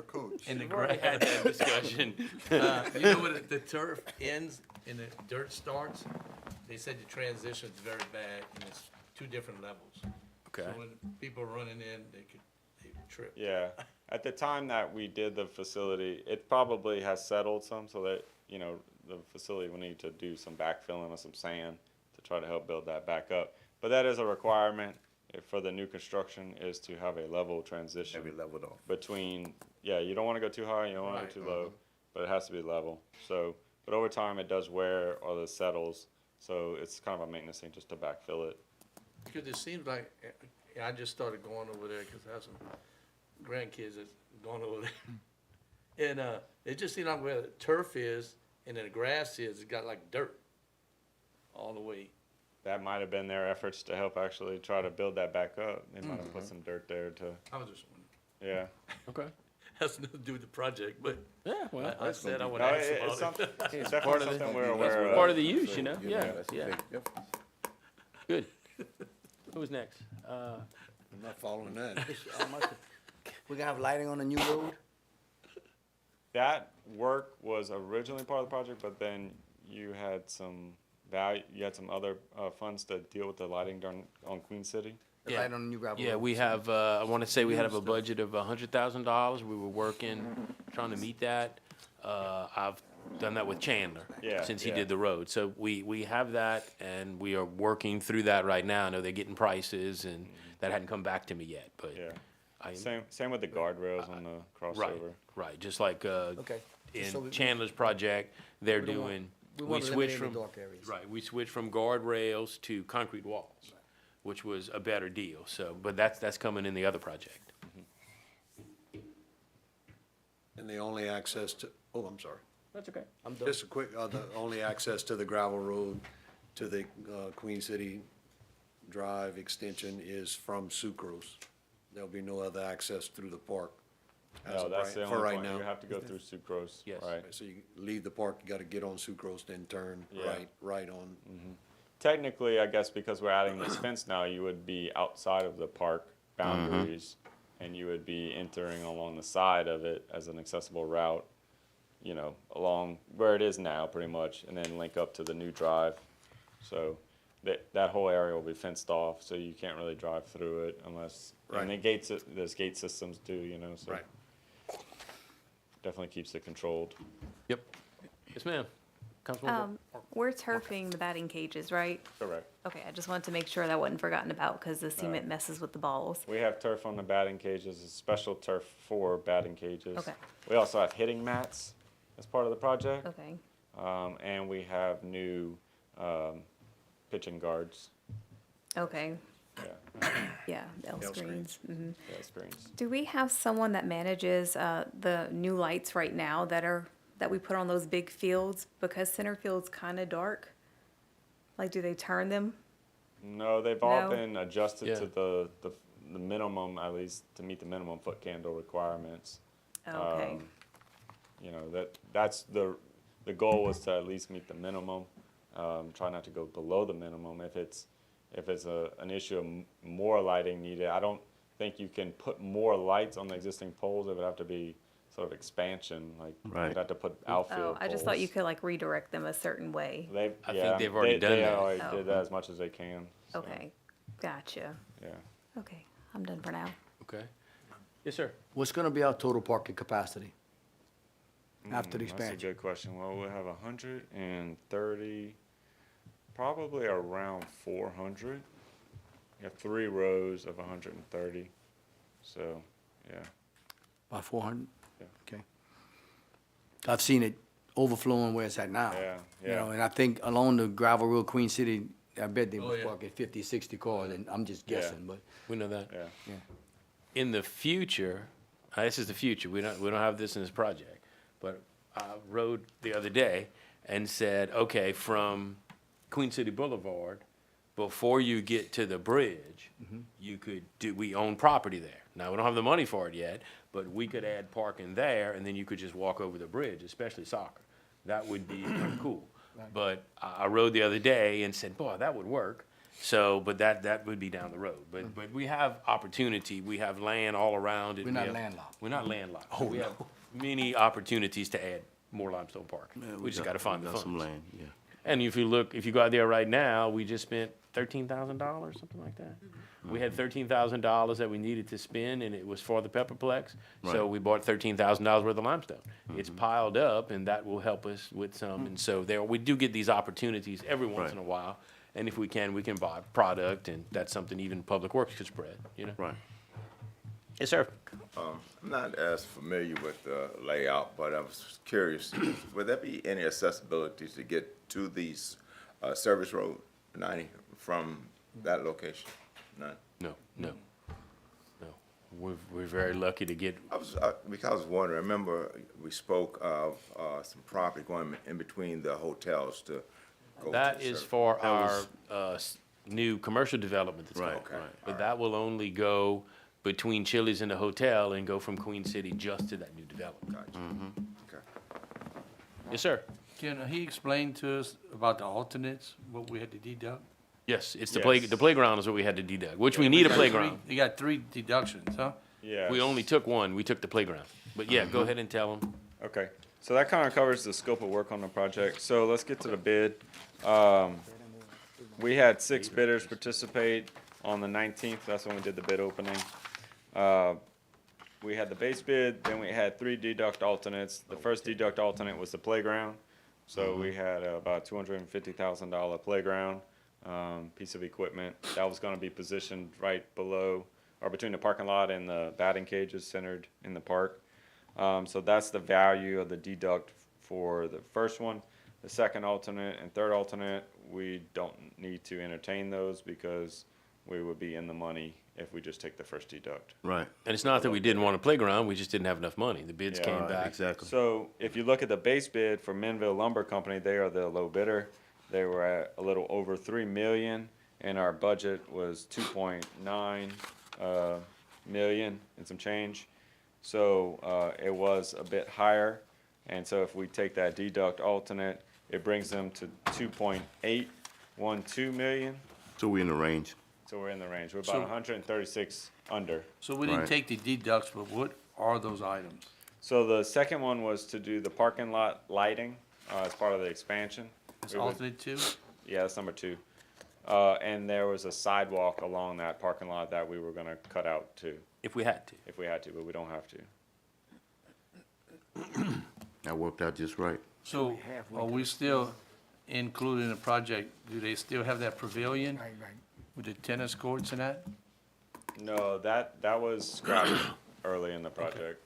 and the grass. Had that discussion. You know where the turf ends and the dirt starts? They said the transition is very bad and it's 2 different levels. Okay. So when people are running in, they could trip. Yeah, at the time that we did the facility, it probably has settled some, so that, the facility will need to do some backfilling of some sand to try to help build that back up. But that is a requirement for the new construction, is to have a level transition Every leveled off. between, you don't wanna go too high, you don't wanna go too low, but it has to be level. So, but over time, it does wear or it settles, so it's kind of a maintenance thing just to backfill it. Because it seems like, I just started going over there because I have some grandkids that's gone over there. And It just seems like where the turf is and then the grass is, it's got like dirt all the way. That might have been their efforts to help actually try to build that back up. They might have put some dirt there to, I was just wondering. yeah. Okay. Has nothing to do with the project, but Yeah, well, I said I would No, ask it's about it. something, it's definitely something we're aware of. part of the use, you know? Yeah, That's a yeah. big difference. Good. Who was next? I'm not following that. We gonna have lighting on the new road? That work was originally part of the project, but then you had some other funds to deal with the lighting on Queen City. The Yeah. light on the new gravel road? Yeah, we have, I want to say we have a budget of $100,000. We were working, trying to meet that. I've done that with Chandler. Yeah, Since he yeah. did the road. So we have that and we are working through that right now. I know they're getting prices and that hadn't come back to me yet, but. Yeah. I- Same with the guardrails on the Right, crossover. right. Just like, Okay. So in we- Chandler's project, they're we don't want- doing, we we want to switched eliminate the from. dark areas. Right, we switched from guardrails to concrete walls, which was a better deal, so, but that's coming in the other project. And the only access to, oh, I'm sorry. That's okay. I'm done. Just a quick, the only access to the gravel road to the Queen City Drive extension is from Sucrose. There'll be no other access through the park. as No, of that's the right- for only right point. now. You have to go through Sucrose, Yes. right? So you leave the park, you gotta get on Sucrose, then turn Yeah. right on. Technically, I guess because we're adding this fence now, you would be outside of the park boundaries, and you would be entering along the side of it as an accessible route, you know, along where it is now, pretty much, and then link up to the new drive. So that whole area will be fenced off, so you can't really drive through it unless, and the gates, there's gate systems too, you know, so. Right. Definitely keeps it controlled. Yep. Yes, ma'am. Councilwoman. We're turfing the batting cages, right? Correct. Okay, I just wanted to make sure that wasn't forgotten about, because the cement messes with the balls. We have turf on the batting cages, a special turf for batting cages. Okay. We also have hitting mats as part of the project. Okay, And we have new pitching guards. okay, Yeah, yeah, L screens. Mhm. yeah, screens. Do we have someone that manages the new lights right now that we put on those big fields? Because center field's kind of dark. Like, do they turn them? No, they've all No? been adjusted Yeah. to the minimum, at least to meet the minimum foot candle requirements. Okay, You know, that's the goal was to at least meet the minimum. Try not to go below the minimum. If it's an issue of more lighting needed, I don't think you can put more lights on the existing poles. It would have to be sort of expansion, like Right. you'd have to put outfield oh, I just thought you poles. could like redirect them a certain way. I think they've already done they that. already Oh. did that as much as they can. So, Okay, gotcha. Yeah. Okay, I'm done for now. Okay. Yes, sir. What's gonna be our total parking capacity after the That's a expansion? good question. Well, we'll have 130, probably around 400. You have 3 rows of 130. So, yeah. About 400? Yeah. Okay. I've seen it overflowing where it's at now. Yeah, You know, yeah. and I think along the gravel road, Queen City, I bet they Oh, was yeah. parking 50, 60 cars, and I'm just Yeah. guessing, but, We know that. Yeah. In the future, this is the future, we don't have this in this project, but I rode the other day and said, okay, from Queen City Boulevard, before you get to the bridge, you could we own property there. Now, we don't have the money for it yet, but we could add parking there, and then you could just walk over the bridge, especially soccer. That would be kind of cool. But I rode the other day and said, boy, that would work. So, but that would be down the road. But we have opportunity, we have land all around it. We're We not have- landlocked. We're not landlocked. We have many opportunities to add more limestone parking. We just gotta find the got some funds. land, yeah. And if you go out there right now, we just spent $13,000, something like that. We had $13,000 that we needed to spend, and it was for the Pepperplex. So Right. we bought $13,000 worth of limestone. It's piled up, and that will help us with some. And so we do get these opportunities every once Right. in a while. And if we can buy product, and that's something even Public Works could spread, you know? Right. Yes, sir. I'm not as familiar with the layout, but I was curious, would there be any accessibility to get to these, Service Road 90 from that location? None? No. we're very lucky to get, Because I was wondering, remember, we spoke of, some property going in between the hotels to go to. that is certain- for our, new commercial development that's Right, coming. okay, But that will only go between Chili's and the hotel and go from Queen City just to that new development. Gotcha. Okay. Yes, sir. Can he explain to us about the alternates, what we had to deduct? Yes, it's Yes. the playground is what we had to deduct, which we need a playground. You got 3 deductions, huh? Yeah. We only took one, we took the playground. But yeah, go ahead and tell them. Okay, so that kind of covers the scope of work on the project. So let's get to the bid. We had 6 bidders participate on the 19th. That's when we did the bid opening. We had the base bid, then we had 3 deduct alternates. The first deduct alternate was the playground. So we had about $250,000 playground, piece of equipment. That was gonna be positioned right below, or between the parking lot and the batting cages centered in the park. So that's the value of the deduct for the first one. The second alternate and third alternate, we don't need to entertain those because we would be in the money if we just take the first deduct. Right, And it's not that we didn't want a playground, we just didn't have enough money. The bids Yeah. came Right, back. exactly. So if you look at the base bid for Minville Lumber Company, they are the low bidder. They were at a little over 3 million, and our budget was 2.9 million and some change. So it was a bit higher, and so if we take that deduct alternate, it brings them to 2.812 million. so we're in the range. So we're in the range. We're So- about 136 under. So we didn't Right. take the deducts, but what are those items? So the second one was to do the parking lot lighting as part of the expansion. It's We would- alternate 2? Yeah, that's number 2. And there was a sidewalk along that parking lot that we were gonna cut out too, If we had to. if we had to, but we don't have to. That worked out just right. So are we still included in the project? Do they still have that pavilion with the tennis courts and that? No, that was scrapped early in the project.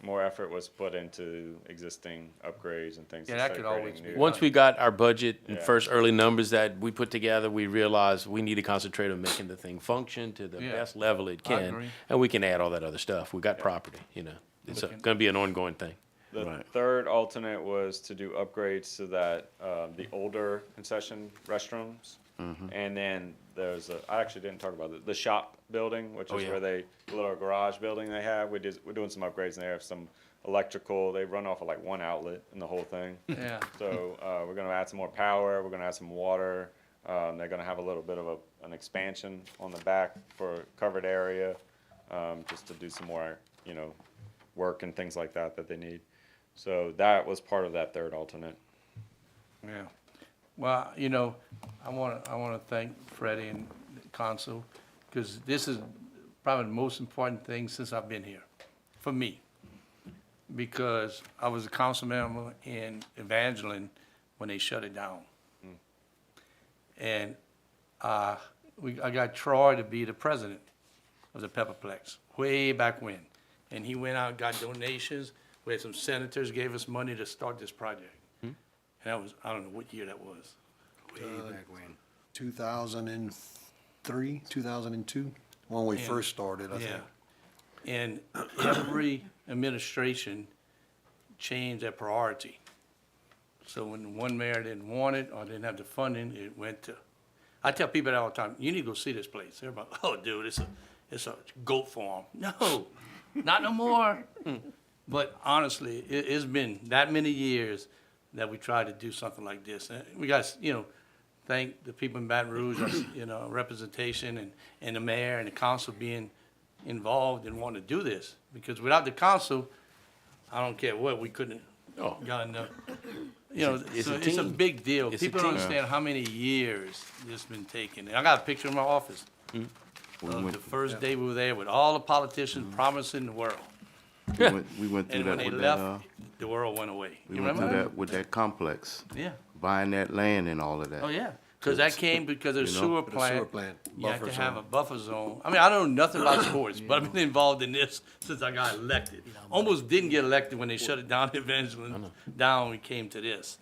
More effort was put into existing upgrades and things. Yeah, instead that could of always creating be new. Once we got our budget and Yeah. first early numbers that we put together, we realized we need to concentrate on making the thing function to the Yeah. best level it I can. agree. And we can add all that other stuff. We got property, you know. It's Looking- gonna be an ongoing thing. The Right. third alternate was to do upgrades to that, the older concession restrooms. And then there's I actually didn't talk about it, the shop building, which Oh, is yeah. where the little garage building they have. We're doing some upgrades in there, some electrical. They run off of like one outlet in the whole thing. Yeah. So, we're gonna add some more power, we're gonna add some water. They're gonna have a little bit of an expansion on the back for covered area, just to do some more, work and things like that they need. So that was part of that third alternate. Yeah. Well, I wanna thank Freddie and the council, because this is probably the most important thing since I've been here, for me. Because I was a council member in Evangeline when they shut it down. And, I got Troy to be the president of the Pepperplex, way back when. And he went out, got donations, we had some senators gave us money to start this project. And that was, I don't know what year that was. Way back when. 2003, 2002, when we Yeah. first started, I think. Yeah. And every administration changed their priority. So when one mayor didn't want it or didn't have the funding, it went to, I tell people that all the time, you need to go see this place. They're about, oh, dude, it's a goat farm. No, not no more. But honestly, it's been that many years that we tried to do something like this. And we got, thank the people in Baton Rouge, representation and the mayor and the council being involved and wanting to do this. Because without the council, I don't care what, we couldn't have gotten enough. It's a It's a team. big deal. It's a People don't team. understand how many years this been taking. And I got a picture in my office We of went, the first day we were there with all the politicians promising the world. we went through And when that they with that, left, the world went away. we You went through remember that with that complex, Yeah. buying that land and all of that. Oh, yeah. Because that came because of the You know, sewer The sewer plant. plant, You have buffer to have a zone. buffer zone. I mean, I don't know nothing about sports, but I've been involved in this since I got elected. Almost didn't get elected when they shut it down eventually. Down, we came to this.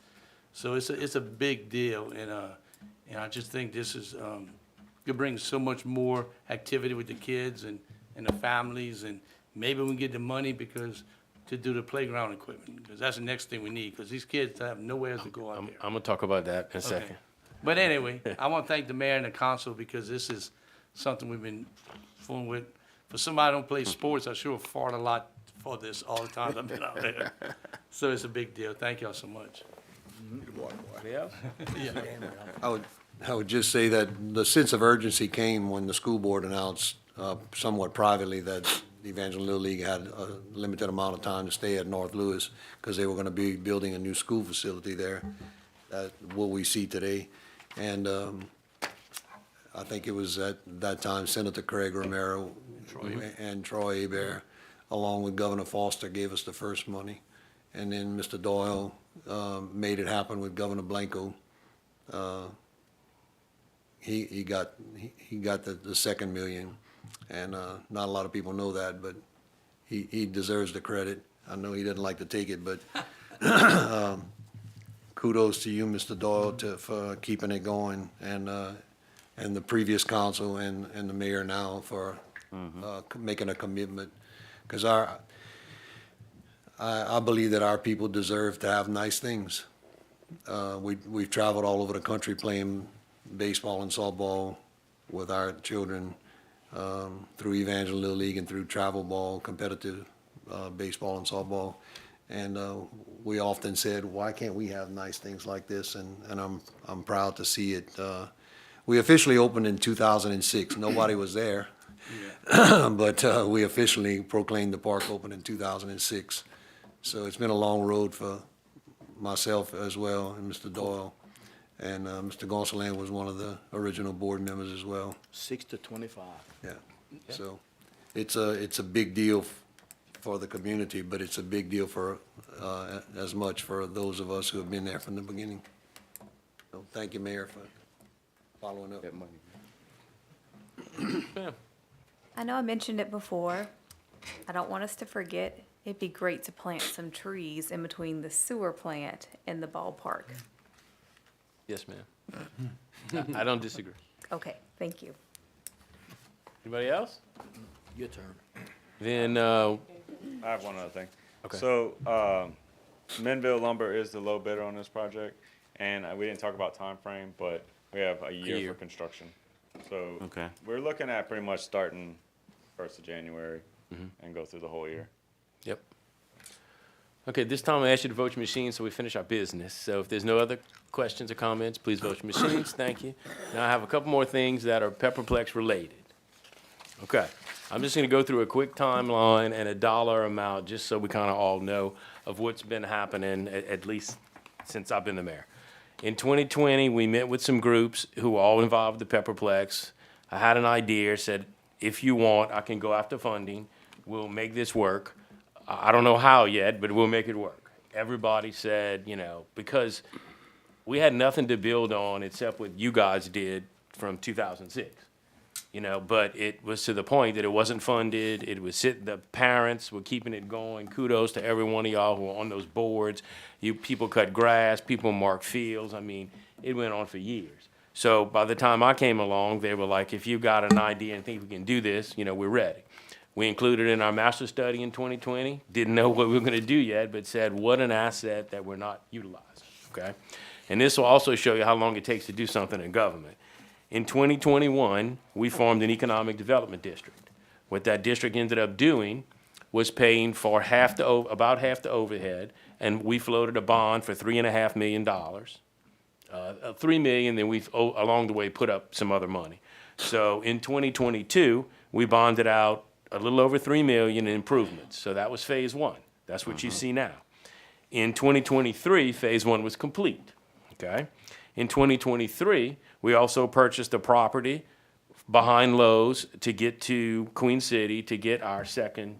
So it's a big deal, and I just think this is could bring so much more activity with the kids and and the families, and maybe we can get the money to do the playground equipment, because that's the next thing we need, because these kids have nowhere to go out I'm there. gonna talk about that in a Okay. second. But anyway, I want to thank the mayor and the council, because this is something we've been fooling with. For somebody who don't play sports, I sure fought a lot for this all the time I've been out there. So it's a big deal. Thank y'all so much. Yeah. I would just say that the sense of urgency came when the school board announced, somewhat privately, that the Evangeline Little League had a limited amount of time to stay at North Lewis, because they were gonna be building a new school facility there, what we see today. And, I think it was at that time Senator Craig Romero and Troy Iberia, along with Governor Foster, gave us the first money. And then Mr. Doyle, made it happen with Governor Blanco. He got the second million, and not a lot of people know that, but he deserves the credit. I know he doesn't like to take it, but kudos to you, Mr. Doyle, for keeping it going, and the previous council and the mayor now for making a commitment, because I believe that our people deserve to have nice things. We've traveled all over the country playing baseball and softball with our children, through Evangeline Little League and through travel ball, competitive baseball and softball. And we often said, why can't we have nice things like this? And I'm proud to see it. We officially opened in 2006. Nobody was there. But we officially proclaimed the park open in 2006. So it's been a long road for myself as well, and Mr. Doyle. And Mr. Gonsoulin was one of the original board members as well. 6 to 25. Yeah. So it's a big deal for the community, but it's a big deal for, as much for those of us who have been there from the beginning. So thank you, Mayor, for following up. I know I mentioned it before. I don't want us to forget, it'd be great to plant some trees in between the sewer plant and the ballpark. Yes, ma'am. I don't disagree. Okay, thank you. Anybody else? Your turn. Then, I have one other thing. Okay. So, Minville Lumber is the low bidder on this project, and we didn't talk about time frame, but we have a year year. for construction. So, Okay. we're looking at pretty much starting 1st of January and go through the whole year. yep. Okay, this time I ask you to vote your machines so we finish our business. So if there's no other questions or comments, please vote your machines. Thank you. Now I have a couple more things that are Pepperplex related. Okay, I'm just gonna go through a quick timeline and a dollar amount, just so we kinda all know of what's been happening, at least since I've been the mayor. In 2020, we met with some groups who were all involved with the Pepperplex. I had an idea, said, if you want, I can go after funding. We'll make this work. I don't know how yet, but we'll make it work. Everybody said, because we had nothing to build on except what you guys did from 2006. But it was to the point that it wasn't funded. It was the parents were keeping it going. Kudos to every one of y'all who were on those boards. People cut grass, people marked fields. I mean, it went on for years. So by the time I came along, they were like, if you got an idea and think we can do this, we're ready. We included it in our master study in 2020. Didn't know what we were going to do yet, but said, what an asset that we're not utilizing, okay? And this will also show you how long it takes to do something in government. In 2021, we formed an economic development district. What that district ended up doing was paying for about half the overhead, and we floated a bond for $3.5 million. $3 million, then we've, along the way, put up some other money. So in 2022, we bonded out a little over $3 million in improvements. So that was phase one. That's what you see now. In 2023, phase one was complete, okay? In 2023, we also purchased a property behind Lowe's to get to Queen City to get our second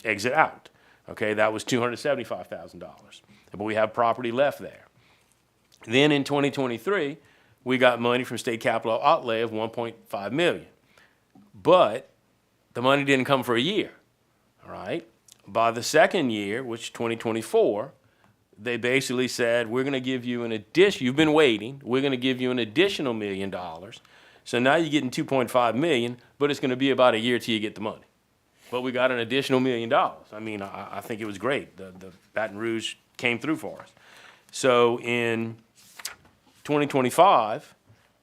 exit out, okay? That was $275,000, but we have property left there. Then in 2023, we got money from state capital outlay of $1.5 million. But the money didn't come for a year, all right? By the second year, which 2024, they basically said, we're gonna give you an addition, you've been waiting, we're gonna give you an additional $1 million. So now you're getting $2.5 million, but it's gonna be about a year till you get the money. but we got an additional $1 million. I mean, I think it was great. The Baton Rouge came through for us. So in 2025,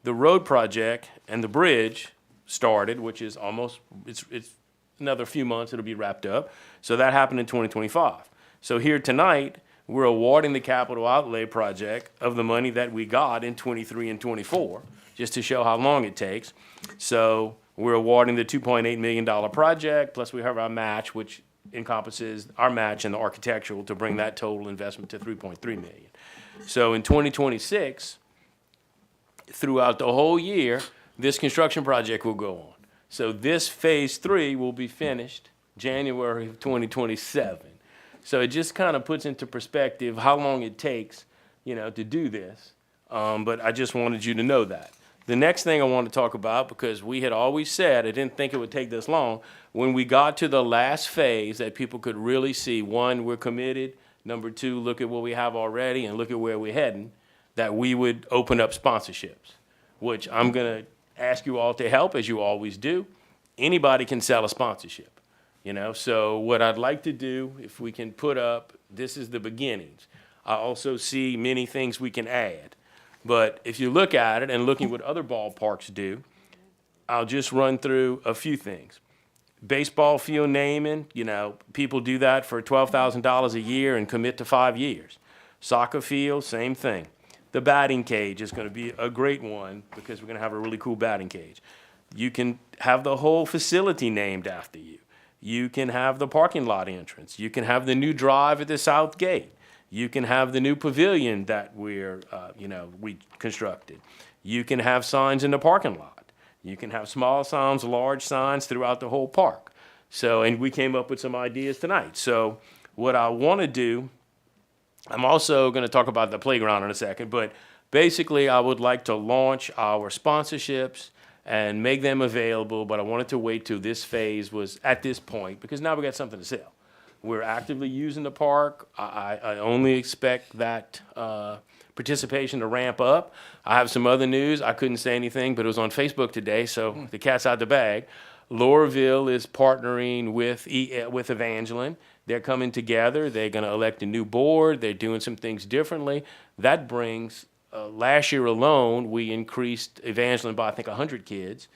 the road project and the bridge started, which is almost, it's another few months, it'll be wrapped up. So that happened in 2025. So here tonight, we're awarding the capital outlay project of the money that we got in 23 and 24, just to show how long it takes. So we're awarding the $2.8 million project, plus we have our match, which encompasses our match and the architectural to bring that total investment to $3.3 million. So in 2026, throughout the whole year, this construction project will go on. So this phase 3 will be finished January of 2027. So it just kind of puts into perspective how long it takes, to do this. But I just wanted you to know that. The next thing I want to talk about, because we had always said, I didn't think it would take this long, when we got to the last phase that people could really see, one, we're committed, number two, look at what we have already and look at where we're heading, that we would open up sponsorships, which I'm going to ask you all to help, as you always do. Anybody can sell a sponsorship, So what I'd like to do, if we can put up, this is the beginnings. I also see many things we can add. But if you look at it and looking what other ballparks do, I'll just run through a few things. Baseball field naming, people do that for $12,000 a year and commit to 5 years. Soccer field, same thing. The batting cage is going to be a great one because we're going to have a really cool batting cage. You can have the whole facility named after you. You can have the parking lot entrance. You can have the new drive at the south gate. You can have the new pavilion that we constructed. You can have signs in the parking lot. You can have small signs, large signs throughout the whole park. So, and we came up with some ideas tonight. So what I want to do, I'm also going to talk about the playground in a second, but basically I would like to launch our sponsorships and make them available, but I wanted to wait till this phase was at this point because now we got something to sell. We're actively using the park. I only expect that participation to ramp up. I have some other news. I couldn't say anything, but it was on Facebook today, so the cat's out the bag. Laurelville is partnering with Evangeline. They're coming together. They're going to elect a new board. They're doing some things differently. That brings, last year alone, we increased Evangeline by, I think, 100 kids.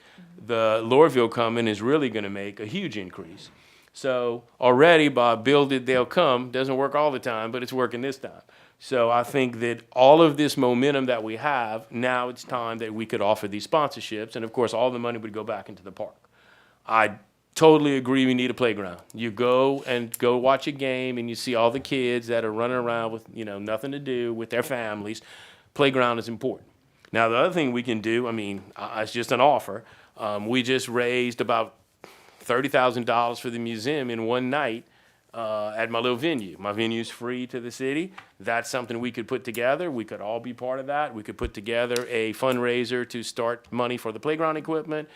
The Laurelville coming is really going to make a huge increase. So already by build it, they'll come, doesn't work all the time, but it's working this time. So I think that all of this momentum that we have, now it's time that we could offer these sponsorships. And of course, all the money would go back into the park. I totally agree we need a playground. You go watch a game and you see all the kids that are running around with, nothing to do with their families. Playground is important. Now, the other thing we can do, it's just an offer. We just raised about $30,000 for the museum in one night at my little venue. My venue's free to the city. That's something we could put together. We could all be part of that. We could put together a fundraiser to start money for the playground equipment.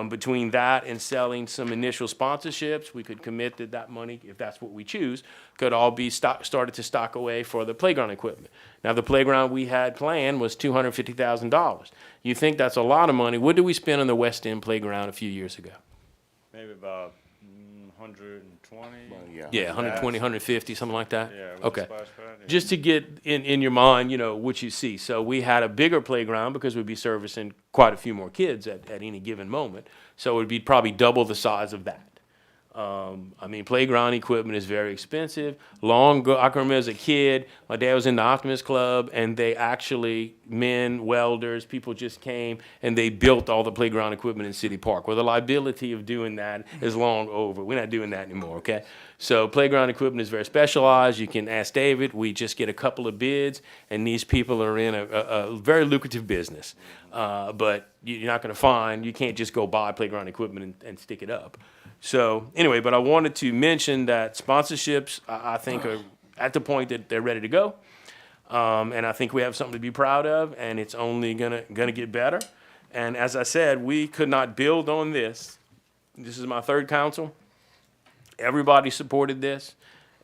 Between that and selling some initial sponsorships, we could commit that money, if that's what we choose, could all be started to stock away for the playground equipment. Now, the playground we had planned was $250,000. You think that's a lot of money. What did we spend on the West End playground a few years ago? Maybe about 120. Yeah, 120, 150, something like that? Yeah. With Okay. the splash pad, yeah. Just to get in your mind, what you see. So we had a bigger playground because we'd be servicing quite a few more kids at any given moment. So it would be probably double the size of that. Playground equipment is very expensive. I can remember as a kid, my dad was in the Optimist Club, and they actually, men, welders, people just came, and they built all the playground equipment in City Park. Well, the liability of doing that is long over. We're not doing that anymore, okay? So playground equipment is very specialized. You can ask David. We just get a couple of bids, and these people are in a very lucrative business. But you're not going to find, you can't just go buy playground equipment and stick it up. So anyway, but I wanted to mention that sponsorships, I think, are at the point that they're ready to go. And I think we have something to be proud of, and it's only gonna get better. And as I said, we could not build on this. This is my third council. Everybody supported this.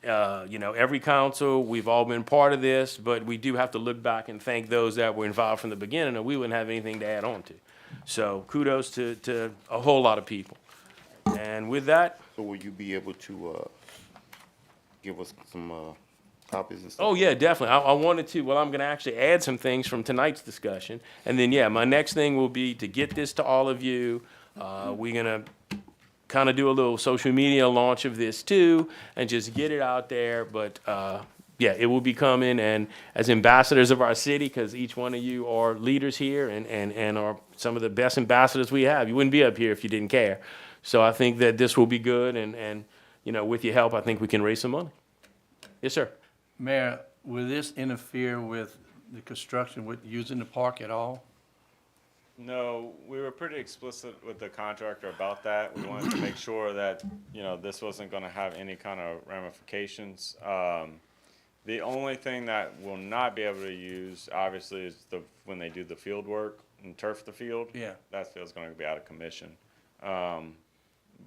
Every council, we've all been part of this, but we do have to look back and thank those that were involved from the beginning, or we wouldn't have anything to add on to. So kudos to a whole lot of people. And with that, So will you be able to, give us some, copies and stuff? Oh, yeah, definitely. I wanted to, well, I'm gonna actually add some things from tonight's discussion. And then, yeah, my next thing will be to get this to all of you. We're gonna kind of do a little social media launch of this too, and just get it out there. But, yeah, it will be coming, and as ambassadors of our city, because each one of you are leaders here and are some of the best ambassadors we have. You wouldn't be up here if you didn't care. So I think that this will be good, and, you know, with your help, I think we can raise some money. Yes, sir. Mayor, will this interfere with the construction with using the park at all? No, we were pretty explicit with the contractor about that. We wanted to make sure that, you know, this wasn't gonna have any kind of ramifications. The only thing that we'll not be able to use, obviously, is when they do the field work and turf the field. Yeah. That field's gonna be out of commission.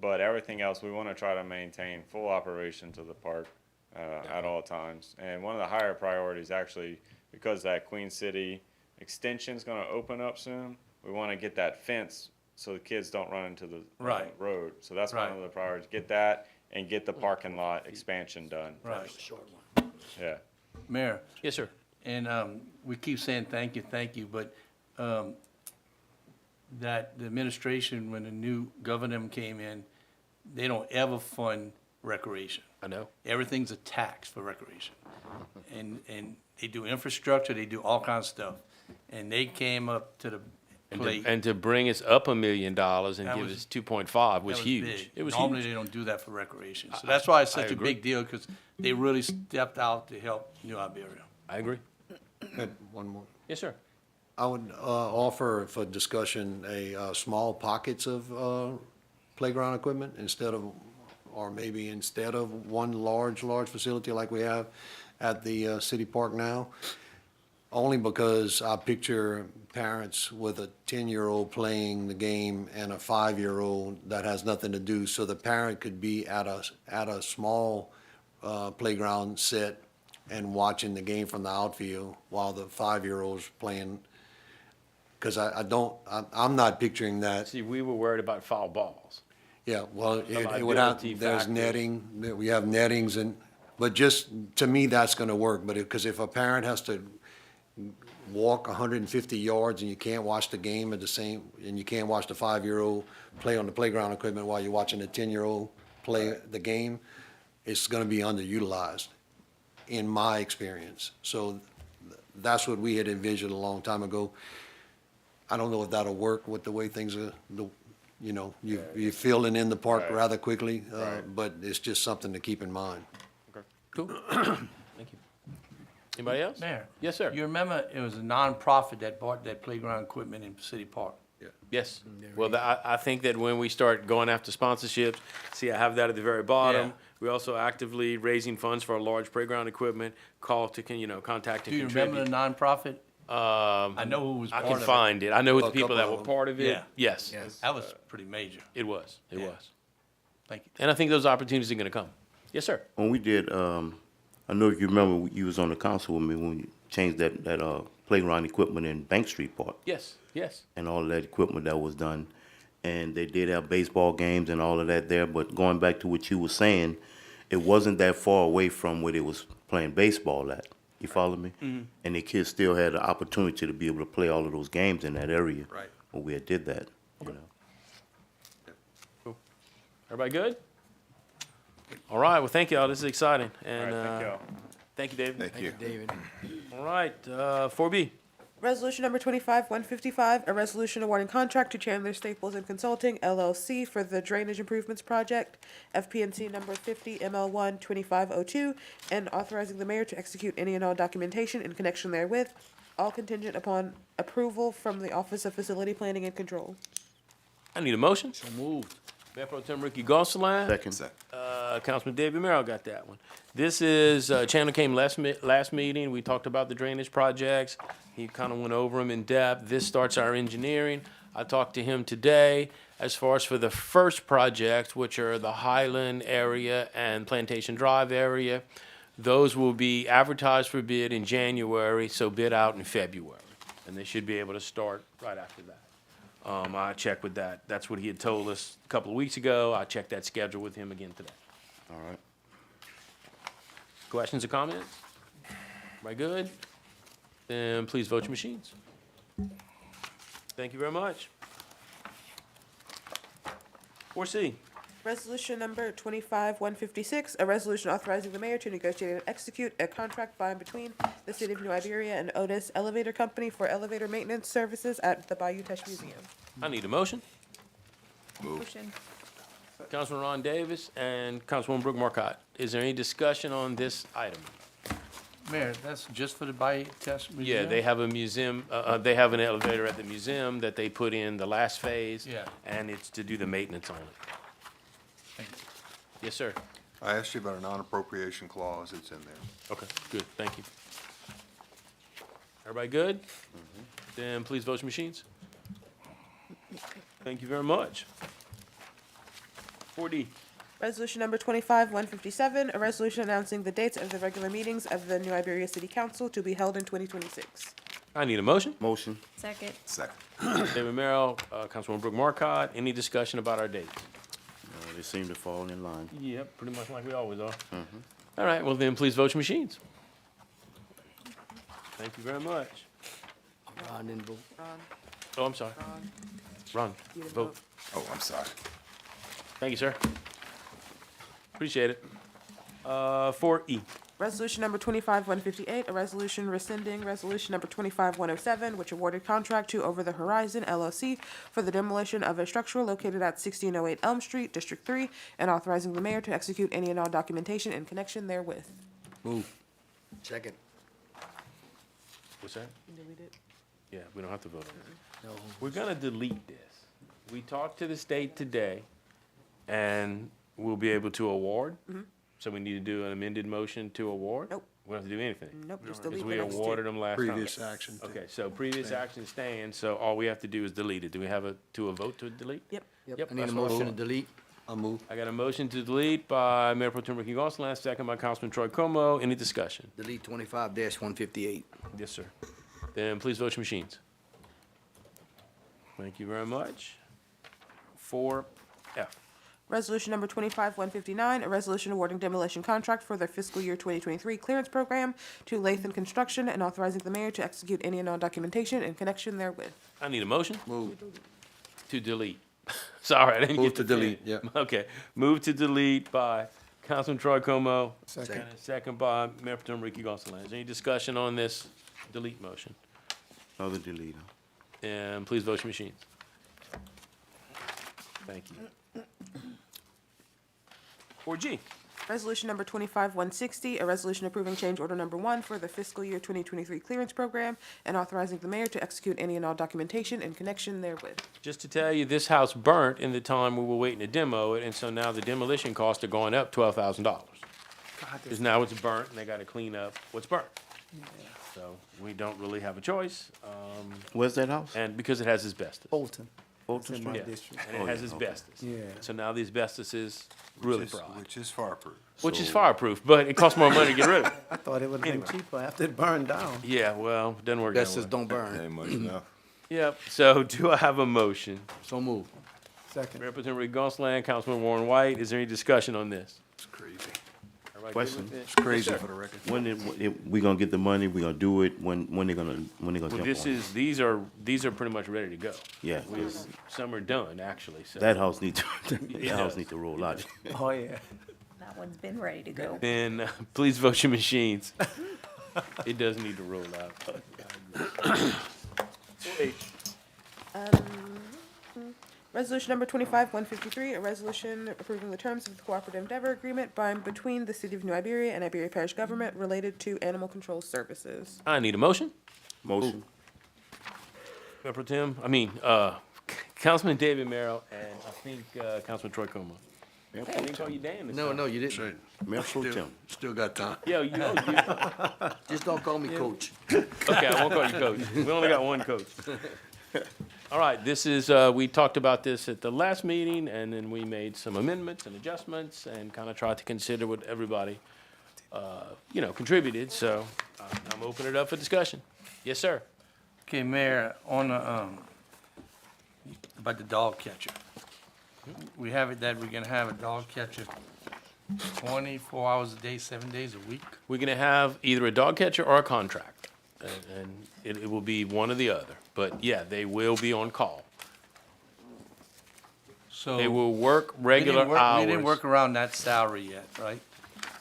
But everything else, we wanna try to maintain full operations of the park, at all times. And one of the higher priorities, actually, because that Queen City extension's gonna open up soon, we wanna get that fence so the kids don't run into the Right. road. So that's one Right. of the priorities, get that and get the parking lot expansion done. Right. Yeah. Mayor, Yes, sir. and, we keep saying thank you, but, that the administration, when the new governor came in, they don't ever fund recreation. I know. Everything's a tax for recreation. And they do infrastructure, they do all kinds of stuff. And they came up to the plate. And to bring us up $1 million and That give was- us 2.5 was That huge. big. It was Normally, huge. they don't do that for recreation. So that's why it's I such a agree. big deal, because they really stepped out to help New Iberia. I agree. And one more. Yes, sir. I would offer for discussion small pockets of playground equipment instead of, or maybe instead of one large facility like we have at the city park now. Only because I picture parents with a 10-year-old playing the game and a 5-year-old that has nothing to do. So the parent could be at a small playground set and watching the game from the outfield while the 5-year-old's playing. Because I'm not picturing that. See, we were worried about foul balls. Yeah, well, it would liability have, there's factor. netting, we have nettings but just, to me, that's gonna work. But because if a parent has to walk 150 yards and you can't watch the game at the same, and you can't watch the 5-year-old play on the playground equipment while you're watching the 10-year-old play the game, it's gonna be underutilized, in my experience. So that's what we had envisioned a long time ago. I don't know if that'll work with the way things are, you're filling in the park Right. rather quickly, Right. but it's just something to keep in mind. Cool. Thank you. Anybody else? Mayor? Yes, sir. You remember, it was a nonprofit that bought that playground equipment in City Park. Yes. Well, I think that when we start going after sponsorships, see, I have that at the very bottom. Yeah. We're also actively raising funds for our large playground equipment. Call to, contact Do and you remember the contribute. nonprofit? I I know who was I part can of it. find it. I know who the A people couple that of were them. part of it. Yeah. Yes. That was pretty major. It was. It Yeah. was. Thank you. And I think those opportunities are going to come. Yes, sir. When we did, I know if you remember, you was on the council with me when we changed that playground equipment in Bank Street Park Yes. Yes. and all of that equipment that was done. And they did have baseball games and all of that there, but going back to what you were saying, it wasn't that far away from where they was playing baseball at. You follow me? And the kids still had the opportunity to be able to play all of those games in that area. Right. When we had did that, you know. Everybody good? All right. Well, thank y'all. This is exciting. All And right, thank y'all. thank you, David. Thank you. David. All right. 4B. Resolution number 25-155, a resolution awarding contract to Chandler Staples and Consulting LLC for the Drainage Improvements Project, FPNC number 50 ML1 2502, and authorizing the mayor to execute any and all documentation in connection therewith, all contingent upon approval from the Office of Facility Planning and Control. I need a motion. So moved. Mayor Pro Tem Ricky Gonsalas. Second. Councilman David Merrill got that one. This is, Chandler came last meeting, we talked about the drainage projects. He kind of went over them in depth. This starts our engineering. I talked to him today. As far as for the first project, which are the Highland area and Plantation Drive area, those will be advertised for bid in January, so bid out in February. And they should be able to start right after that. I checked with that. That's what he had told us a couple of weeks ago. I checked that schedule with him again today. All right. Questions or comments? Everybody good? Then please vote your machines. Thank you very much. 4C, Resolution number 25-156, a resolution authorizing the mayor to negotiate and execute a contract by and between the City of New Iberia and Otis Elevator Company for elevator maintenance services at the Bayou Teche Museum. I need a motion. Motion. Councilman Ron Davis and Councilwoman Brooke Marcotte. Is there any discussion on this item? Mayor, that's just for the Bayou Teche Yeah, Museum? they have a museum, they have an elevator at the museum that they put in the last phase. Yeah. And it's to do the maintenance on it. Thank you. Yes, sir. I asked you about a non-appropriation clause, it's in there. Okay, good, thank you. Everybody good? Then please vote your machines. Thank you very much. 4D, Resolution number 25-157, a resolution announcing the dates of the regular meetings of the New Iberia City Council to be held in 2026. I need a motion. Motion. Second. Second. David Merrill, Councilwoman Brooke Marcotte, any discussion about our dates? They seem to fall in line. Yep, pretty much like we always are. All right, well then, please vote your machines. Thank you very much. Ron didn't vote. Oh, I'm sorry. Ron, vote. Oh, I'm sorry. Thank you, sir. Appreciate it. 4E, Resolution number 25-158, a resolution rescinding resolution number 25-107, which awarded contract to Over the Horizon LLC for the demolition of a structure located at 1608 Elm Street, District 3, and authorizing the mayor to execute any and all documentation in connection therewith. Move. Second. what's that? Yeah, we don't have to vote on it. We're gonna delete this. We talked to the state today, and we'll be able to award. So we need to do an amended motion to award? Nope. We don't have to do anything. Nope, just Because delete we the next two. awarded them last time. Previous action. Okay, so previous action stands, so all we have to do is delete it. Do we have a vote to delete? Yep. Yep, I need a that's what motion to I'm- delete. I'll move. I got a motion to delete by Mayor Pro Tem Ricky Gonsalas, second by Councilman Troy Como. Any discussion? Delete 25-158. Yes, sir. Then please vote your machines. Thank you very much. 4F. Resolution number 25-159, a resolution awarding demolition contract for their fiscal year 2023 clearance program to Lathan Construction and authorizing the mayor to execute any and all documentation in connection therewith. I need a motion Move. to delete. Sorry, I didn't Move get to the pen. delete, yeah. Okay, move to delete by Councilman Troy Como. Second. And a second by Mayor Pro Tem Ricky Gonsalas. Any discussion on this delete motion? Another deleter. And please vote your machines. Thank you. 4G. Resolution number 25-160, a resolution approving change order number 1 for the fiscal year 2023 clearance program and authorizing the mayor to execute any and all documentation in connection therewith. Just to tell you, this house burnt in the time we were waiting to demo it, and so now the demolition costs are going up $12,000. Because now it's burnt, and they gotta clean up what's burnt. So we don't really have a choice, Where's that house? and because it has asbestos. Bolton. Fulton It's in my Yeah, district. and it has asbestos. Yeah. So now the asbestos is really broad, Which is fireproof. which is fireproof, but it costs more money to get rid of it. I thought it would have been cheaper after it burned down. Yeah, well, doesn't work that Best way. don't burn. Ain't much enough. Yep, so do I have a motion? So move. Second. Representative Rick Gonsalas, Councilman Warren White, is there any discussion on this? It's crazy. Everybody good Question. with it? It's crazy for the record. We gonna get the money, we gonna do it, when they gonna Well, jump on this it? is, these are pretty much ready to go. Yeah, Some are done, actually, so. that house need to, that It house does. need to roll out. Oh, yeah. That one's been ready to go. Then, please vote your machines. It does need to roll out. Resolution number 25-153, a resolution approving the terms of the cooperative endeavor agreement by and between the City of New Iberia and Iberia Parish Government related to animal control services. I need a motion. Motion. Mayor Pro Tem, Councilman David Merrill and I think, Councilman Troy Como. Hey, I didn't call you Dan this No, time. no, you didn't. Shane, Mayor Pro Tem. still got time. Yeah, you know, Just don't call me coach. okay, I won't call you coach. We only got one coach. All right, this is, we talked about this at the last meeting, and then we made some amendments and adjustments and kind of tried to consider what everybody, contributed, so I'm opening it up for discussion. Yes, sir. Okay, Mayor, on the, about the dog catcher. We have it that we're gonna have a dog catcher 24 hours a day, 7 days a week. We're gonna have either a dog catcher or a contract, and it will be one or the other. But yeah, they will be on call. So They will work we regular didn't work- hours. We didn't work around that salary yet, right?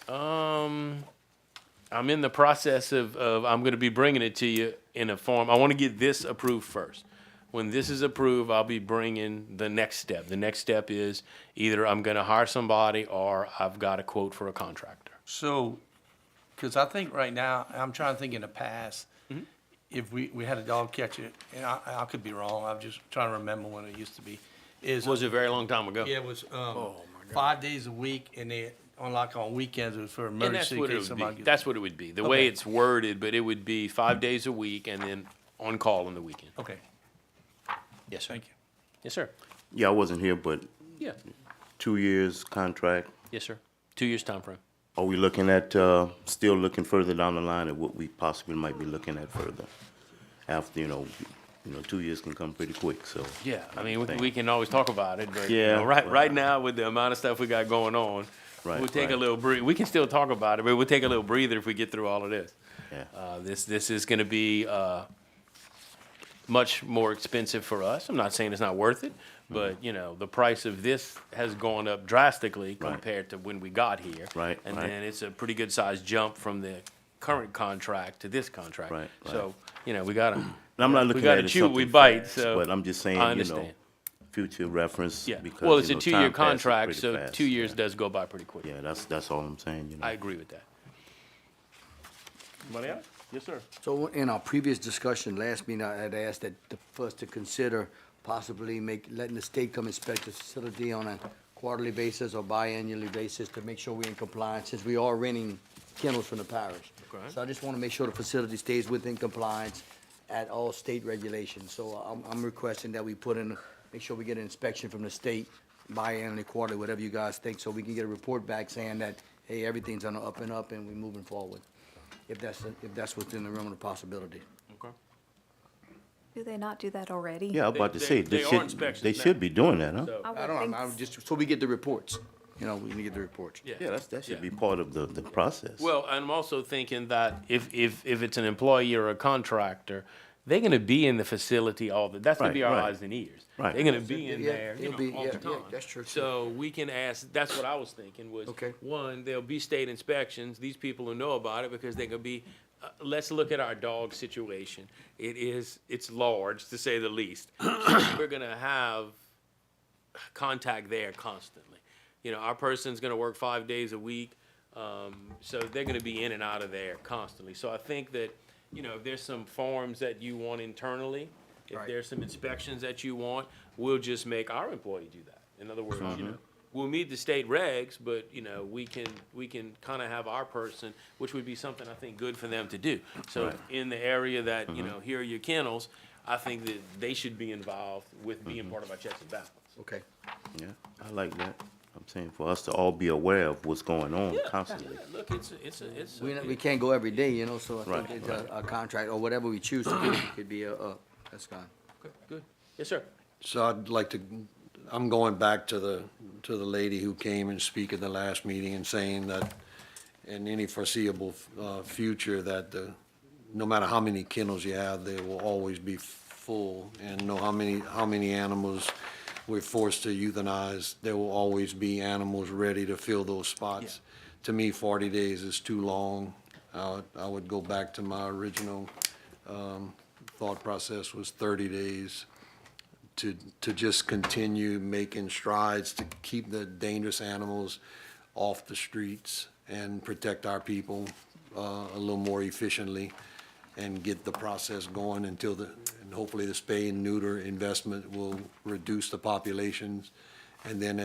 I'm in the process of I'm gonna be bringing it to you in a form. I wanna get this approved first. When this is approved, I'll be bringing the next step. The next step is either I'm gonna hire somebody or I've got a quote for a contractor. So, because I think right now, I'm trying to think in the past, if we had a dog catcher, and I could be wrong, I'm just trying to remember when it used to be, is, Was a very long time ago. yeah, it was, 5 days a week, and then on weekends, it was for And that's emergency in what it case would somebody be. gets. That's what it would be. The way Okay. it's worded, but it would be 5 days a week and then on call on the weekend. Okay, Yes, sir. thank you. Yes, sir. Yeah, I wasn't here, but Yeah. 2 years contract. Yes, sir. 2 years time frame. Are we looking at, still looking further down the line at what we possibly might be looking at further? After, 2 years can come pretty quick, so. Yeah, I mean, we can always talk about it, but, Yeah, right right. now with the amount of stuff we got going on, Right, we'll take a right. little we can still talk about it, but we'll take a little breather if we get through all of this. Yeah. This is gonna be, much more expensive for us. I'm not saying it's not worth it, but, the price of this has gone up drastically Right. compared to when we got here. Right, And right. then it's a pretty good sized jump from the current contract to this contract. Right, So, we gotta, And I'm not we looking gotta at it chew, we something bite, fast, so. but I'm just saying, I understand. future reference. Yeah, because, well, it's a time 2-year passes contract, pretty so fast. 2 years Yeah. does go by pretty quick. Yeah, that's all I'm saying, I agree with that. Anybody else? Yes, sir. So in our previous discussion, last meeting, I had asked for us to consider possibly letting the state come inspect the facility on a quarterly basis or biannually basis to make sure we're in compliance, since we are renting kennels from the parish. Okay. So I just want to make sure the facility stays within compliance at all state regulations. So I'm requesting that we make sure we get an inspection from the state biannually, quarterly, whatever you guys think, so we can get a report back saying that, hey, everything's on the up and up and we're moving forward. If that's within the realm of the possibility. Okay. Do they not do that already? Yeah, I'm about to say, they are inspections they now. should be doing that, huh? So, I would I don't think know, I'm just, so we get the reports, we need to get the reports. yeah. Yeah, that should Yeah. be part of the process. Well, I'm also thinking that if it's an employee or a contractor, they're gonna be in the facility that's gonna Right, be our right. eyes and ears. Right. They're gonna be in Yeah, there, it'll be- all the yeah, time. that's true, too. So we can ask, that's what I was thinking was, Okay. one, there'll be state inspections, these people will know about it because they could be, let's look at our dog situation. It's large, to say the least. We're gonna have contact there constantly. Our person's gonna work 5 days a week, so they're gonna be in and out of there constantly. So I think that, if there's some forms that you want internally, if Right. there's some inspections that you want, we'll just make our employee do that. In other words, we'll meet the state regs, but, we can kind of have our person, which would be something I think good for them to do. So in the area that, here are your kennels, I think that they should be involved with being part of our checks and balances. Okay. Yeah, I like that. I'm saying for us to all be aware of what's going on constantly. Yeah, look, it's. We can't go every day, so I Right, think it's a contract, or whatever we choose to do, could be that's fine. Okay, good. Yes, sir. So I'd like to, I'm going back to the lady who came and speak at the last meeting and saying that in any foreseeable, future, that no matter how many kennels you have, they will always be full, and know how many animals we're forced to euthanize, there will always be animals ready to fill those spots. To me, 40 days is too long. I would go back to my original, thought process was 30 days to just continue making strides to keep the dangerous animals off the streets and protect our people a little more efficiently, and get the process going and hopefully the spay and neuter investment will reduce the populations. And then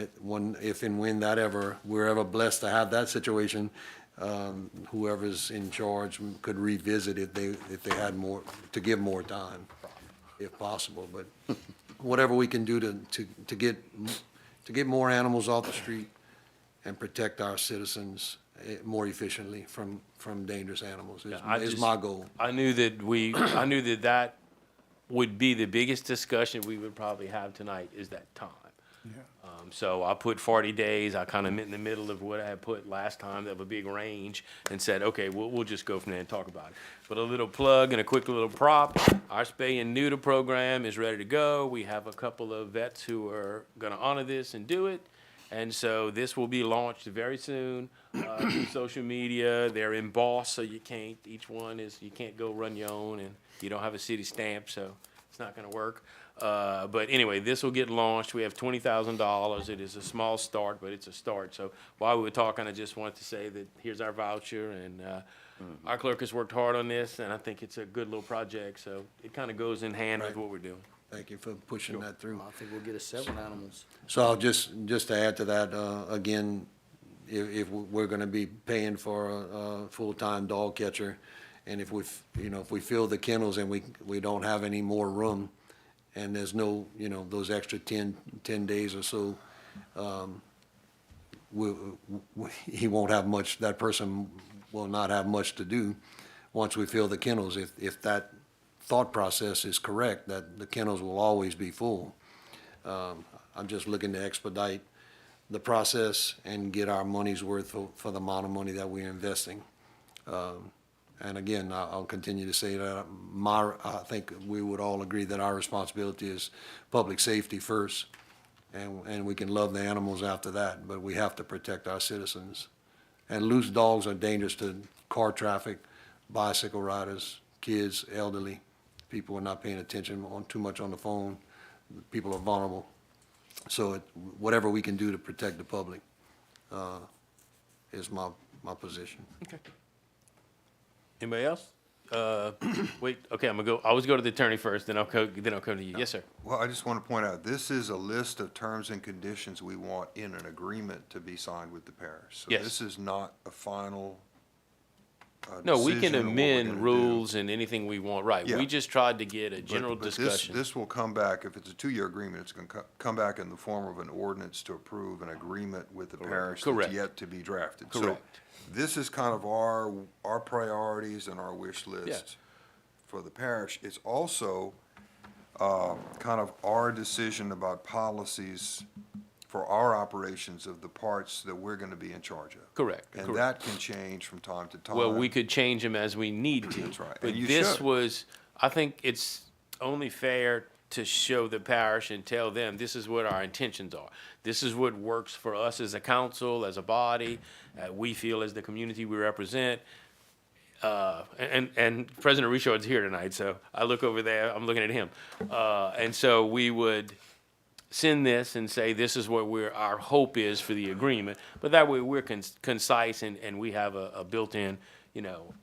if and when we're ever blessed to have that situation, whoever's in charge could revisit it if they had more, to give more time, if possible. But whatever we can do to get more animals off the street and protect our citizens more efficiently from dangerous animals is my goal. I knew that would be the biggest discussion we would probably have tonight is that time. So I put 40 days. I kind of met in the middle of what I had put last time, of a big range, and said, okay, we'll just go from there and talk about it. But a little plug and a quick little prop. Our spay and neuter program is ready to go. We have a couple of vets who are going to honor this and do it. And so this will be launched very soon through social media. They're embossed, so you can't, you can't go run your own, and you don't have a city stamp, so it's not going to work. But anyway, this will get launched. We have $20,000. It is a small start, but it's a start. So while we were talking, I just wanted to say that here's our voucher, and our clerk has worked hard on this, and I think it's a good little project. So it kind of goes in hand with Right. what we're doing. Thank you for pushing that through. I think we'll get us 7 animals. So I'll just to add to that, again, if we're gonna be paying for a full-time dog catcher, and if if we fill the kennels and we don't have any more room, and there's no, those extra 10 days or so, he won't have much, that person will not have much to do once we fill the kennels. If that thought process is correct, that the kennels will always be full. I'm just looking to expedite the process and get our money's worth for the amount of money that we're investing. And again, I'll continue to say that I think we would all agree that our responsibility is public safety first, and we can love the animals after that, but we have to protect our citizens. And loose dogs are dangerous to car traffic, bicycle riders, kids, elderly. People are not paying attention too much on the phone. People are vulnerable. So whatever we can do to protect the public is my position. Okay. Anybody else? Wait, okay, I always go to the attorney first, then I'll come to you. Yes, sir. Well, I just want to point out, this is a list of terms and conditions we want in an agreement to be signed with the parish. So Yes. this is not a final No, we can decision on what we're amend gonna do. rules and anything we want, right. Yeah. We just tried to get a general But this- discussion. This will come back, if it's a 2-year agreement, it's going to come back in the form of an ordinance to approve an agreement with the parish Correct. that's yet to be drafted. Correct. So this is kind of our priorities and our wish list for the parish. It's also kind of our decision about policies for our operations of the parts that we're going to be in charge of. Correct, And correct. that can change from time to time. Well, we could change them as we need to. That's right, But and you this should. was, I think it's only fair to show the parish and tell them, this is what our intentions are. This is what works for us as a council, as a body, we feel as the community we represent. And President Richard's here tonight, so I look over there, I'm looking at him. And so we would send this and say, this is what our hope is for the agreement. But that way we're concise and we have a built-in,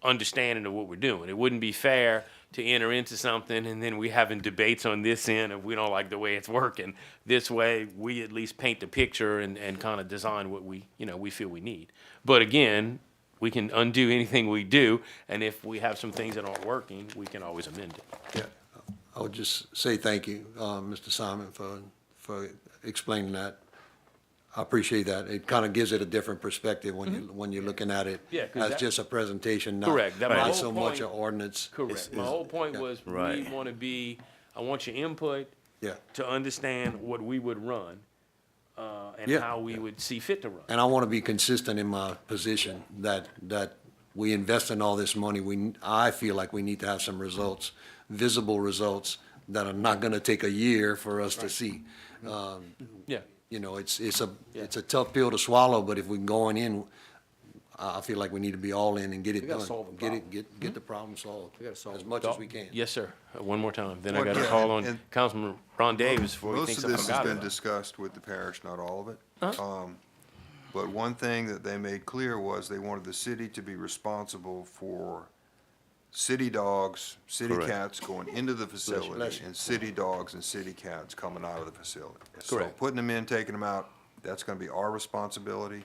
understanding of what we're doing. It wouldn't be fair to enter into something and then we having debates on this end if we don't like the way it's working. This way, we at least paint the picture and kind of design what we feel we need. But again, we can undo anything we do, and if we have some things that aren't working, we can always amend it. Yeah, I would just say thank you, Mr. Simon, for explaining that. I appreciate that. It kind of gives it a different perspective when you're looking at it Yeah, 'cause as that- just a presentation, Correct. That- my not whole so much an point- ordinance. Correct. My whole point was, we Right. want to be, I want your input Yeah, to understand what we would run, and Yeah. how we would see fit to run. and I want to be consistent in my position that we invest in all this money. I feel like we need to have some results, visible results that are not going to take a year for us to see. Yeah. It's a tough pill to swallow, but if we're going in, I feel like we need to be all in and get it We gotta done. solve the Get problem. it, get the problem solved We gotta solve as it. much as we can. Yes, sir. One more time. Then I Well, got to yeah, call on and- Councilman Ron Davis before he Most thinks of I this has forgot been about it. discussed with the parish, not all of it. But one thing that they made clear was they wanted the city to be responsible for city dogs, city Correct. cats going into the Bless facility, you. and city dogs and city cats coming out of the facility. So Correct. putting them in, taking them out, that's gonna be our responsibility.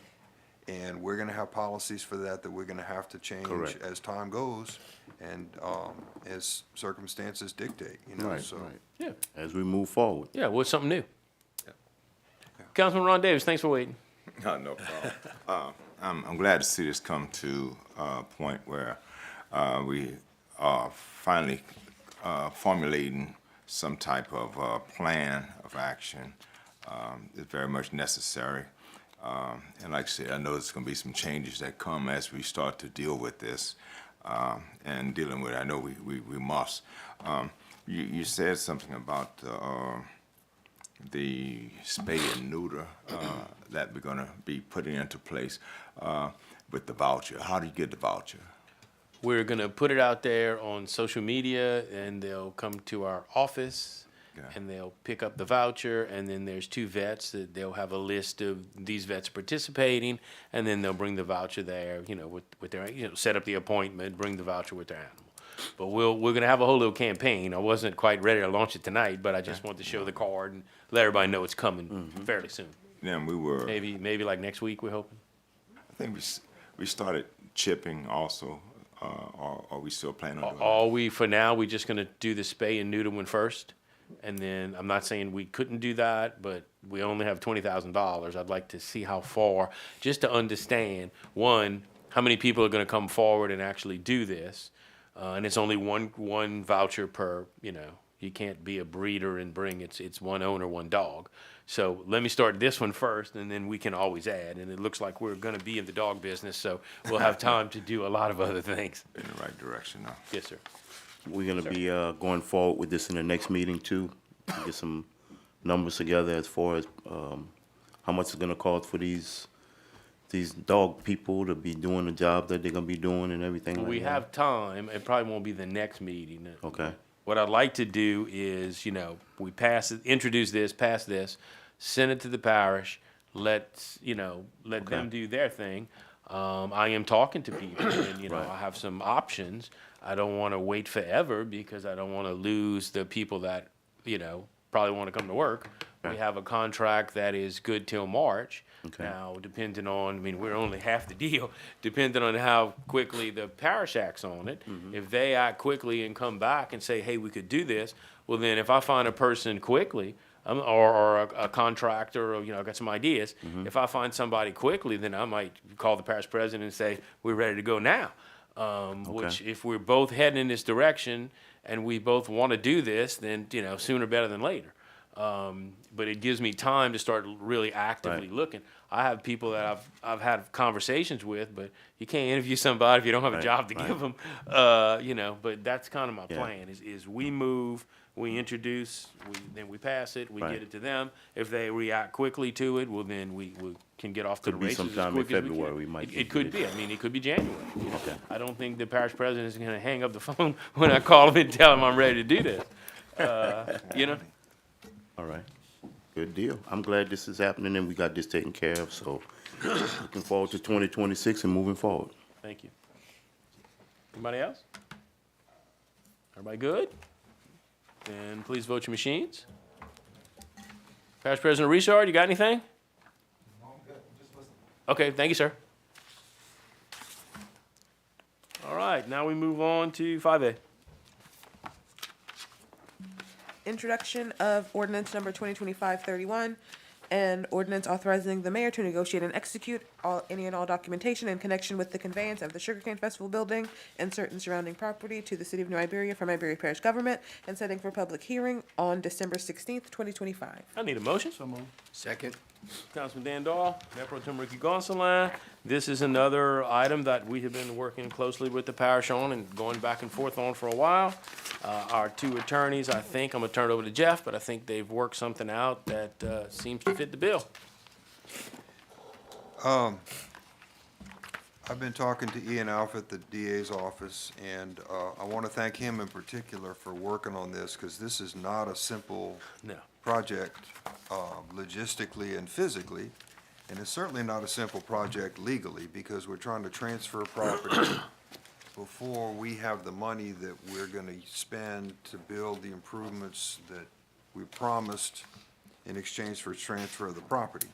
And we're gonna have policies for that we're gonna have to change Correct. as time goes and, as circumstances dictate, Right, so. right. Yeah. As we move forward. Yeah, what's something new? Councilman Ron Davis, thanks for waiting. No problem. I'm glad to see this come to a point where we are finally formulating some type of plan of action is very much necessary. And like I said, I know there's going to be some changes that come as we start to deal with this and dealing with it. I know we must. You said something about the spay and neuter that we're going to be putting into place with the voucher. How do you get the voucher? We're gonna put it out there on social media, and they'll come to our office, Okay. and they'll pick up the voucher, and then there's 2 vets that they'll have a list of these vets participating, and then they'll bring the voucher there, with their, set up the appointment, bring the voucher with their animal. But we're gonna have a whole little campaign. I wasn't quite ready to launch it tonight, but I just wanted to show the card and let everybody know it's coming fairly soon. Then we were. Maybe like next week, we're hoping. I think we started chipping also. Or are we still planning on doing that? For now, we're just gonna do the spay and neuter one first. And then, I'm not saying we couldn't do that, but we only have $20,000. I'd like to see how far, just to understand, one, how many people are gonna come forward and actually do this. And it's only one voucher per, you can't be a breeder and bring, it's one owner, one dog. So let me start this one first, and then we can always add. And it looks like we're gonna be in the dog business, so we'll have time to do a lot of other things. In the right direction now. Yes, sir. We're gonna be going forward with this in the next meeting too. Get some numbers together as far as how much it's gonna cost for these dog people to be doing the job that they're gonna be doing and everything like that. We have time. It probably won't be the next meeting. Okay. What I'd like to do is, we pass it, introduce this, pass this, send it to the parish, let them do their thing. I am talking to people, and, Right. I have some options. I don't want to wait forever because I don't want to lose the people that, probably want to come to work. We Right. have a contract that is good till March. Okay. Now, depending on, we're only half the deal, depending on how quickly the parish acts on it. If they act quickly and come back and say, hey, we could do this, well, then if I find a person quickly, or a contractor, or, I got some ideas. If I find somebody quickly, then I might call the parish president and say, we're ready to go now. Which, if we're both heading in this direction and we both want to do this, then, sooner better than later. But it gives me time to start really actively Right. looking. I have people that I've had conversations with, but you can't interview somebody if you don't have a Right, job to right. give them. But that's kind of my Yeah. plan is we move, we introduce, then we pass it, we Right. get it to them. If they react quickly to it, well, then we can get off to the Could be races as sometime in quick as we can. February we might It get could it. be. It could be January. Okay. I don't think the parish president is going to hang up the phone when I call him and tell him I'm ready to do this. All right. Good deal. I'm glad this is happening and we got this taken care of, so looking forward to 2026 and moving forward. Thank you. Anybody else? Everybody good? Then please vote your machines. Parish President Richard, you got anything? No, I'm good. I'm just listening. Okay, thank you, sir. All right, now we move on to 5A. Introduction of ordinance number 2025-31, and ordinance authorizing the mayor to negotiate and execute any and all documentation in connection with the conveyance of the Sugarcane Festival building and certain surrounding property to the city of New Iberia from Iberia Parish Government, and setting for public hearing on December 16th, 2025. I need a motion. Second. Councilman Dan Dahl, Mayor Pro Tem Ricky Gonsalas. This is another item that we have been working closely with the parish on and going back and forth on for a while. Our 2 attorneys, I think, I'm gonna turn it over to Jeff, but I think they've worked something out that seems to fit the bill. I've been talking to Ian Alpha at the DA's office, and I want to thank him in particular for working on this, because this is not a simple No. project logistically and physically, and it's certainly not a simple project legally, because we're trying to transfer property before we have the money that we're going to spend to build the improvements that we promised in exchange for transfer of the property.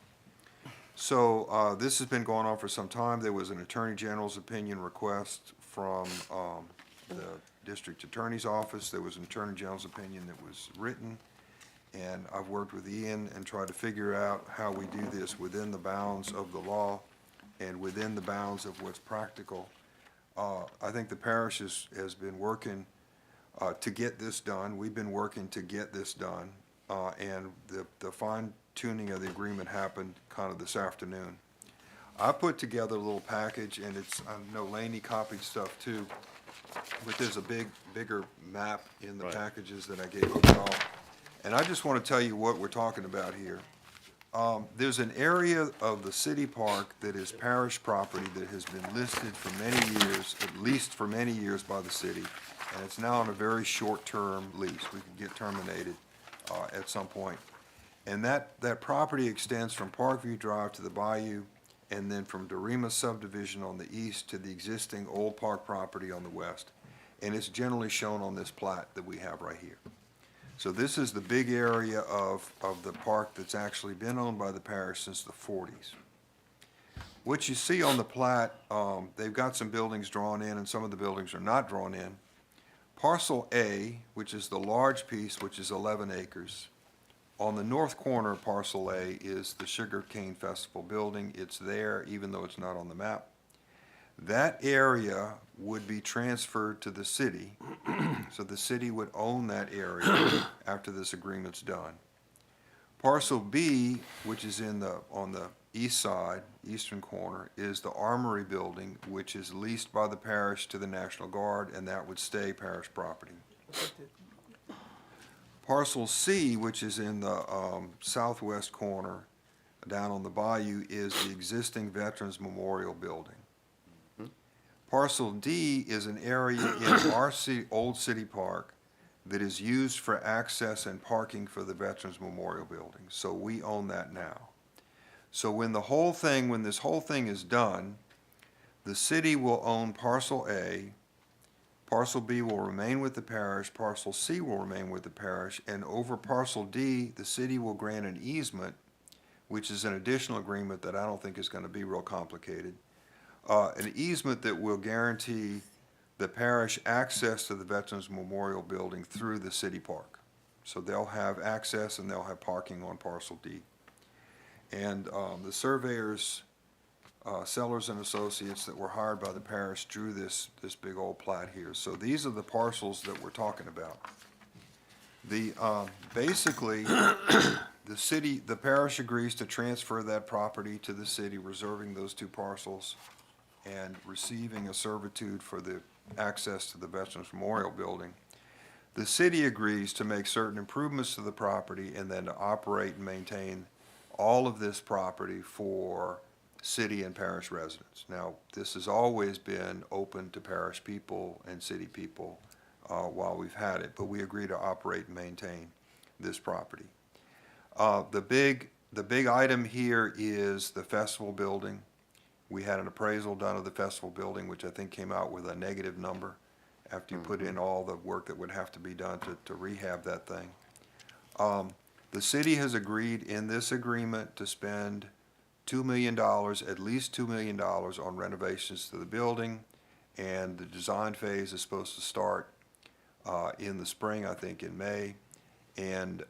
So this has been going on for some time. There was an Attorney General's opinion request from the District Attorney's Office. There was an Attorney General's opinion that was written. And I've worked with Ian and tried to figure out how we do this within the bounds of the law and within the bounds of what's practical. I think the parish has been working to get this done. We've been working to get this done, and the fine tuning of the agreement happened kind of this afternoon. I put together a little package, and I know Laney copied stuff too, but there's a bigger map in the Right. packages that I gave you all. And I just want to tell you what we're talking about here. There's an area of the city park that is parish property that has been listed for many years, at least for many years by the city, and it's now on a very short-term lease. We could get terminated at some point. And that property extends from Parkview Drive to the Bayou, and then from Dorima subdivision on the east to the existing old park property on the west. And it's generally shown on this plat that we have right here. So this is the big area of the park that's actually been owned by the parish since the 40s. What you see on the plat, they've got some buildings drawn in and some of the buildings are not drawn in. Parcel A, which is the large piece, which is 11 acres. On the north corner of Parcel A is the Sugar Cane Festival building. It's there, even though it's not on the map. That area would be transferred to the city, so the city would own that area after this agreement's done. Parcel B, which is on the east side, eastern corner, is the Armory building, which is leased by the parish to the National Guard, and that would stay parish property. Parcel C, which is in the southwest corner, down on the bayou, is the existing Veterans Memorial Building. Parcel D is an area in our old city park that is used for access and parking for the Veterans Memorial Building, so we own that now. So when this whole thing is done, the city will own Parcel A, Parcel B will remain with the parish, Parcel C will remain with the parish, and over Parcel D, the city will grant an easement, which is an additional agreement that I don't think is gonna be real complicated. An easement that will guarantee the parish access to the Veterans Memorial Building through the city park. So they'll have access and they'll have parking on Parcel D. And the surveyors, Sellers and Associates that were hired by the parish drew this big old plat here. So these are the parcels that we're talking about. Basically, the parish agrees to transfer that property to the city, reserving those two parcels and receiving a servitude for the access to the Veterans Memorial Building. The city agrees to make certain improvements to the property and then to operate and maintain all of this property for city and parish residents. Now, this has always been open to parish people and city people while we've had it, but we agree to operate and maintain this property. The big item here is the festival building. We had an appraisal done of the festival building, which I think came out with a negative number after you put in all the work that would have to be done to rehab that thing. The city has agreed in this agreement to spend $2 million, at least $2 million on renovations to the building, and the design phase is supposed to start in the spring, I think in May, and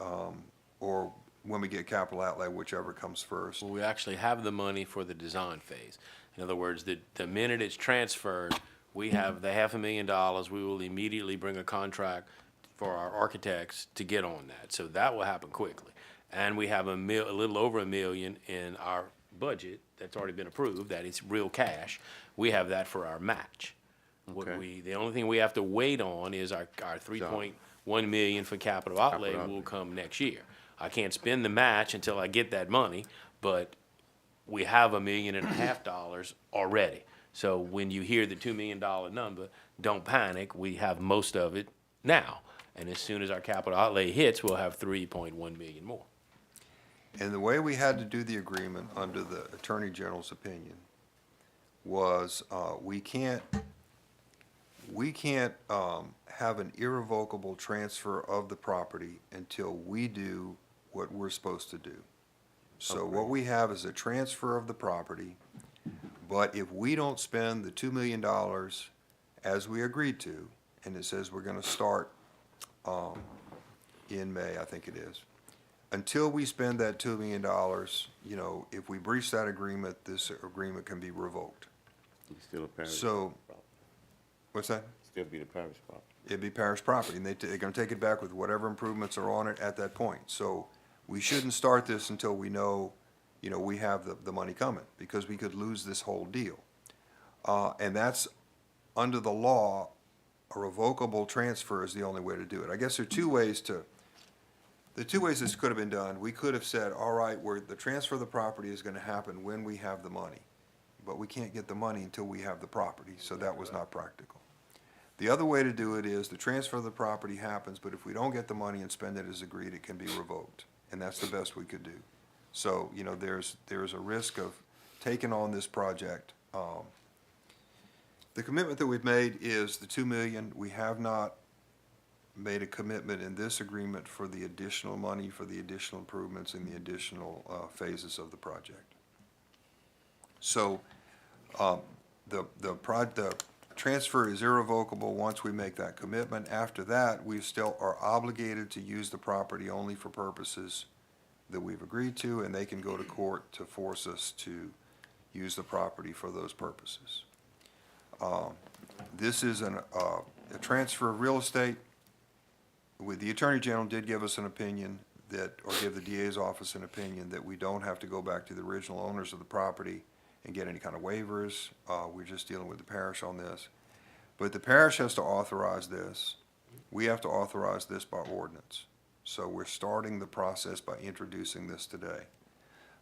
or when we get capital outlay, whichever comes first. Well, we actually have the money for the design phase. In other words, the minute it's transferred, we have the $500,000. We will immediately bring a contract for our architects to get on that. So that will happen quickly. And we have a little over $1 million in our budget that's already been approved, that is real cash. We have that for our match. Okay. The only thing we have to wait on is our $3.1 million for capital outlay will come next year. I can't spend the match until I get that money, but we have $1.5 million already. So when you hear the $2 million number, don't panic. We have most of it now. And as soon as our capital outlay hits, we'll have 3.1 million more. And the way we had to do the agreement under the Attorney General's opinion was we can't have an irrevocable transfer of the property until we do what we're supposed to do. So what we have is a transfer of the property, but if we don't spend the $2 million as we agreed to, and it says we're gonna start in May, I think it is, until we spend that $2 million, if we breach that agreement, this agreement can be revoked. It's still a parish. So, what's that? still be the parish property. It'd be parish property, and they're gonna take it back with whatever improvements are on it at that point. So we shouldn't start this until we know, we have the money coming, because we could lose this whole deal. And that's, under the law, a revocable transfer is the only way to do it. I guess there are two ways this could have been done. We could have said, all right, the transfer of the property is gonna happen when we have the money. But we can't get the money until we have the property, so that was not practical. The other way to do it is the transfer of the property happens, but if we don't get the money and spend it as agreed, it can be revoked. And that's the best we could do. So, there's a risk of taking on this project. The commitment that we've made is the 2 million. We have not made a commitment in this agreement for the additional money, for the additional improvements in the additional phases of the project. So, the transfer is irrevocable once we make that commitment. After that, we still are obligated to use the property only for purposes that we've agreed to, and they can go to court to force us to use the property for those purposes. This is a transfer of real estate. The Attorney General did give us an opinion or give the DA's office an opinion that we don't have to go back to the original owners of the property and get any kind of waivers. We're just dealing with the parish on this. But the parish has to authorize this. We have to authorize this by ordinance. So we're starting the process by introducing this today.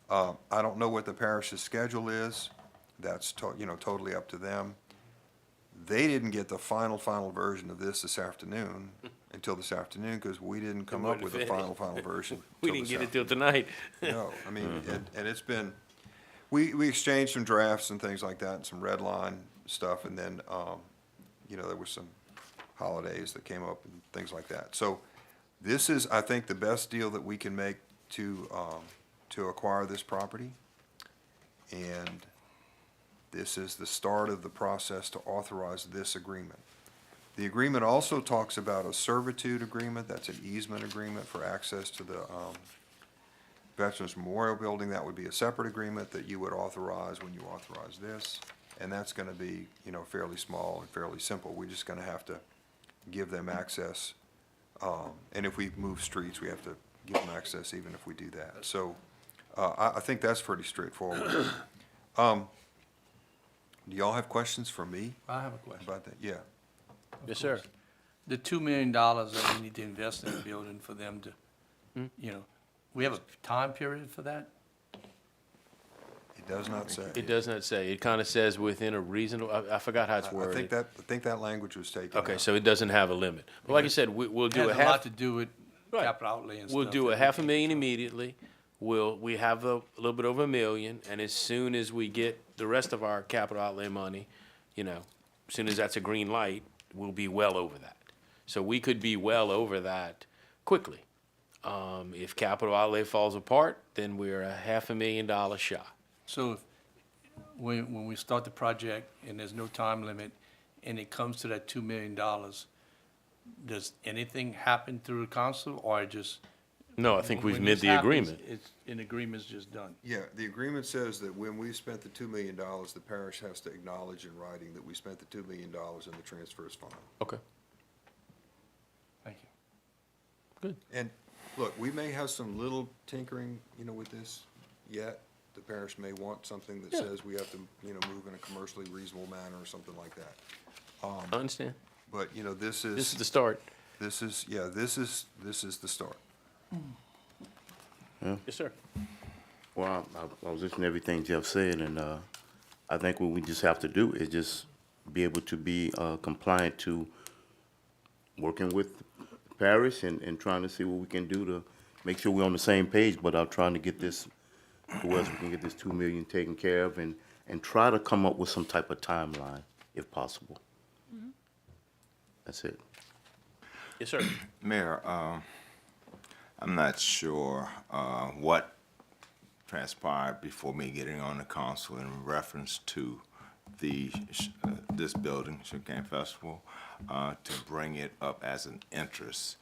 I don't know what the parish's schedule is. That's totally up to them. They didn't get the final version of this afternoon, until this afternoon, because we didn't come up with the final version. We didn't get it till tonight. No, I mean, and it's been, we exchanged some drafts and things like that, and some red line stuff, and then, there were some holidays that came up and things like that. So this is, I think, the best deal that we can make to acquire this property. And this is the start of the process to authorize this agreement. The agreement also talks about a servitude agreement. That's an easement agreement for access to the Veterans Memorial Building. That would be a separate agreement that you would authorize when you authorize this. And that's gonna be, fairly small and fairly simple. We're just gonna have to give them access. And if we move streets, we have to give them access even if we do that. So I think that's pretty straightforward. Do y'all have questions for me I have a question. about that? Yeah. Yes, sir. The $2 million that we need to invest in the building for them to, we have a time period for that? It does not say. It does not say. It kind of says within a reasonable, I forgot how it's I worded. think that language was taken Okay, out. so it doesn't have a limit. But like I said, we'll It do has a a lot half, to do with Right. capital outlay and stuff. we'll do that a we half a can million control. immediately. We have a little bit over $1 million, and as soon as we get the rest of our capital outlay money, as soon as that's a green light, we'll be well over that. So we could be well over that quickly. If capital outlay falls apart, then we're a $500,000 shy. So if, when we start the project and there's no time limit and it comes to that $2 million, does anything happen through the council or just? No, I think we've when made this the happens, agreement. It's, an agreement's just done. Yeah, the agreement says that when we've spent the $2 million, the parish has to acknowledge in writing that we spent the $2 million and the transfer is final. Okay. Thank you. And look, we may have some little tinkering, with this yet. The parish may want something that says we have to, move in a commercially reasonable manner or something like that. I understand. But, this is. This is the start. This is the start. Yes, sir. Well, I was listening to everything Jeff said, and I think what we just have to do is just be able to be compliant to working with the parish and trying to see what we can do to make sure we're on the same page, but I'm trying to get this to where we can get this 2 million taken care of and try to come up with some type of timeline, if possible. That's it. Yes, sir. Mayor, I'm not sure what transpired before me getting on the council in reference to this building, Sugarcane Festival, to bring it up as an interest.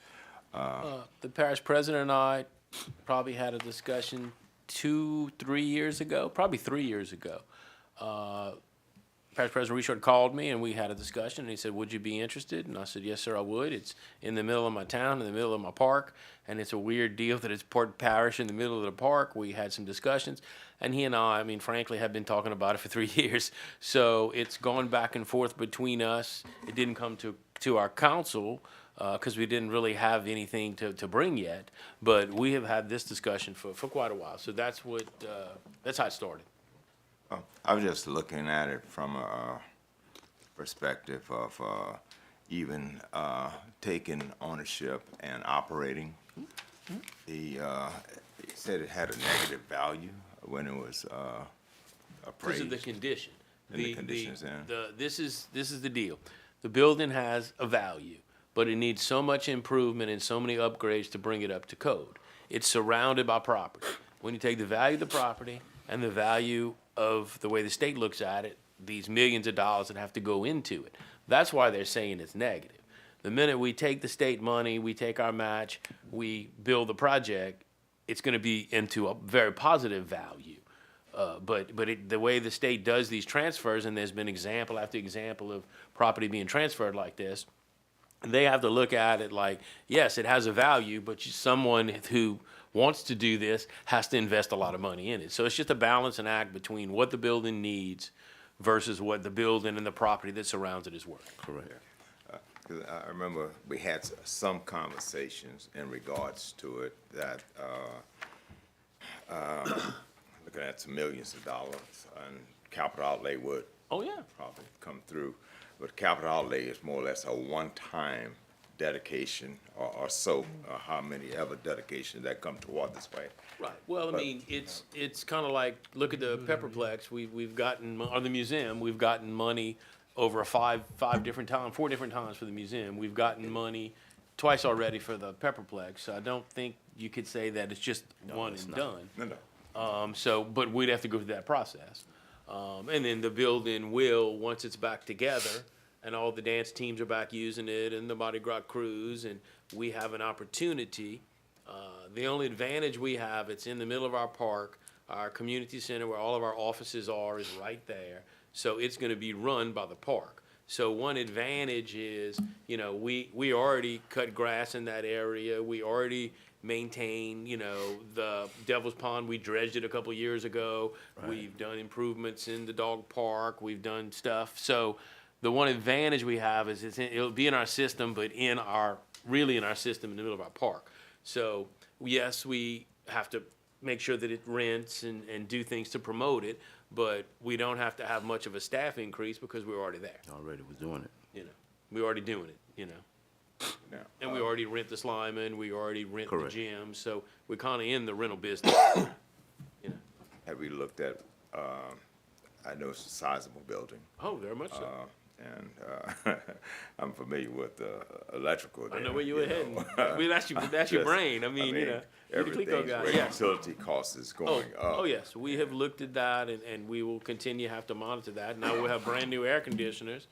The parish president and I probably had a discussion 2-3 years ago, probably 3 years ago. Parish President Richard called me and we had a discussion and he said, would you be interested? And I said, yes, sir, I would. It's in the middle of my town, in the middle of my park, and it's a weird deal that it's Port Parish in the middle of the park. We had some discussions, and he and I mean, frankly, have been talking about it for 3 years. So it's gone back and forth between us. It didn't come to our council because we didn't really have anything to bring yet, but we have had this discussion for quite a while. So that's how it started. Oh, I was just looking at it from a perspective of even taking ownership and operating. He said it had a negative value when it was Because appraised. of the condition. And the conditions, yeah. This is the deal. The building has a value, but it needs so much improvement and so many upgrades to bring it up to code. It's surrounded by property. When you take the value of the property and the value of the way the state looks at it, these millions of dollars that have to go into it, that's why they're saying it's negative. The minute we take the state money, we take our match, we build the project, it's going to be into a very positive value. The way the state does these transfers, and there's been example after example of property being transferred like this, they have to look at it like, yes, it has a value, but someone who wants to do this has to invest a lot of money in it. So it's just a balance and act between what the building needs versus what the building and the property that surrounds it is worth. Correct. 'Cause I remember we had some conversations in regards to it that, looking at some millions of dollars and capital outlay would Oh, yeah. probably come through. But capital outlay is more or less a one-time dedication or so, or how many ever dedications that come toward this way. Right. Well, I But, mean, it's kind of like, look at the Pepperplex. We've gotten, or the museum, we've gotten money over four different times for the museum. We've gotten money twice already for the Pepperplex. So I don't think you could say that it's just one and done. No. But we'd have to go through that process. And then the building will, once it's back together, and all the dance teams are back using it, and the Mardi Gras crews, and we have an opportunity. The only advantage we have, it's in the middle of our park. Our community center, where all of our offices are, is right there. So it's gonna be run by the park. So one advantage is, we already cut grass in that area. We already maintain, the Devil's Pond. We dredged it a couple years ago. Right. We've done improvements in the dog park. We've done stuff. So the one advantage we have is it'll be in our system, but really in our system in the middle of our park. So yes, we have to make sure that it rents and do things to promote it, but we don't have to have much of a staff increase because we're already there. Already was doing it. We're already doing it, Yeah. And we already rent the Slyman, we already rent the Correct. gym, so we're kind of in the rental business. Have we looked at, I know it's a sizable building, Oh, very much so. and I'm familiar with the electrical I there. know where you were heading. That's your brain. I mean, you're the Clico Everything's guy. where Yeah. utility cost is going up. Oh, yes, we have looked at that, and we will continue to have to monitor that. Now we'll have brand-new air conditioners,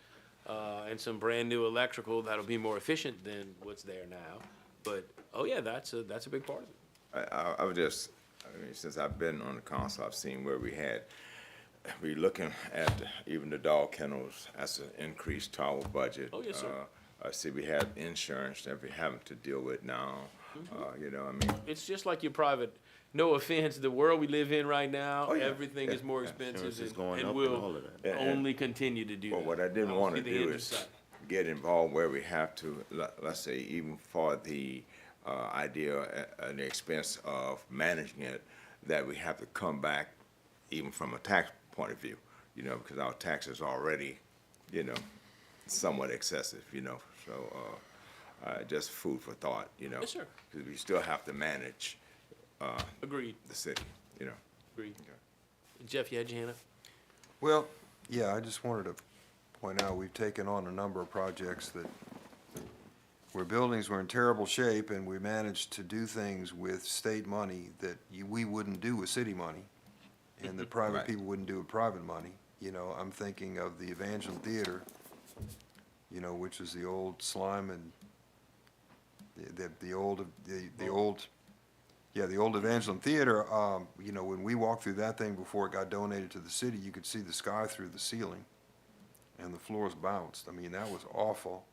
and some brand-new electrical that'll be more efficient than what's there now. But, oh, yeah, that's a big part of it. I was just, since I've been on the council, I've seen where we looking at even the dog kennels as an increase to our budget. Oh, yes, sir. I see we have insurance that we're having to deal with now. Mm-hmm. It's just like your private, no offense, the world we live in right now, Oh, yeah. everything is more Yeah. expensive Insurance is and going up and will all of that. And- only continue to do that. Well, what I didn't don't want to see the do end in is sight. get involved where we have to, let's say, even for the idea and the expense of managing it, that we have to come back even from a tax point of view, because our taxes are already, somewhat excessive, so, just food for thought, Yes, sir. Because we still have to manage Agreed, the city, agreed. Jeff, you had your hand up? Well, yeah, I just wanted to point out, we've taken on a number of projects where buildings were in terrible shape, and we managed to do things with state money that we wouldn't do with city money, and the private Right. people wouldn't do with private money. I'm thinking of the Evangeline Theater, which is the old slime and the old Evangeline Theater. When we walked through that thing before it got donated to the city, you could see the sky through the ceiling. and the floors bounced. I mean, that was awful.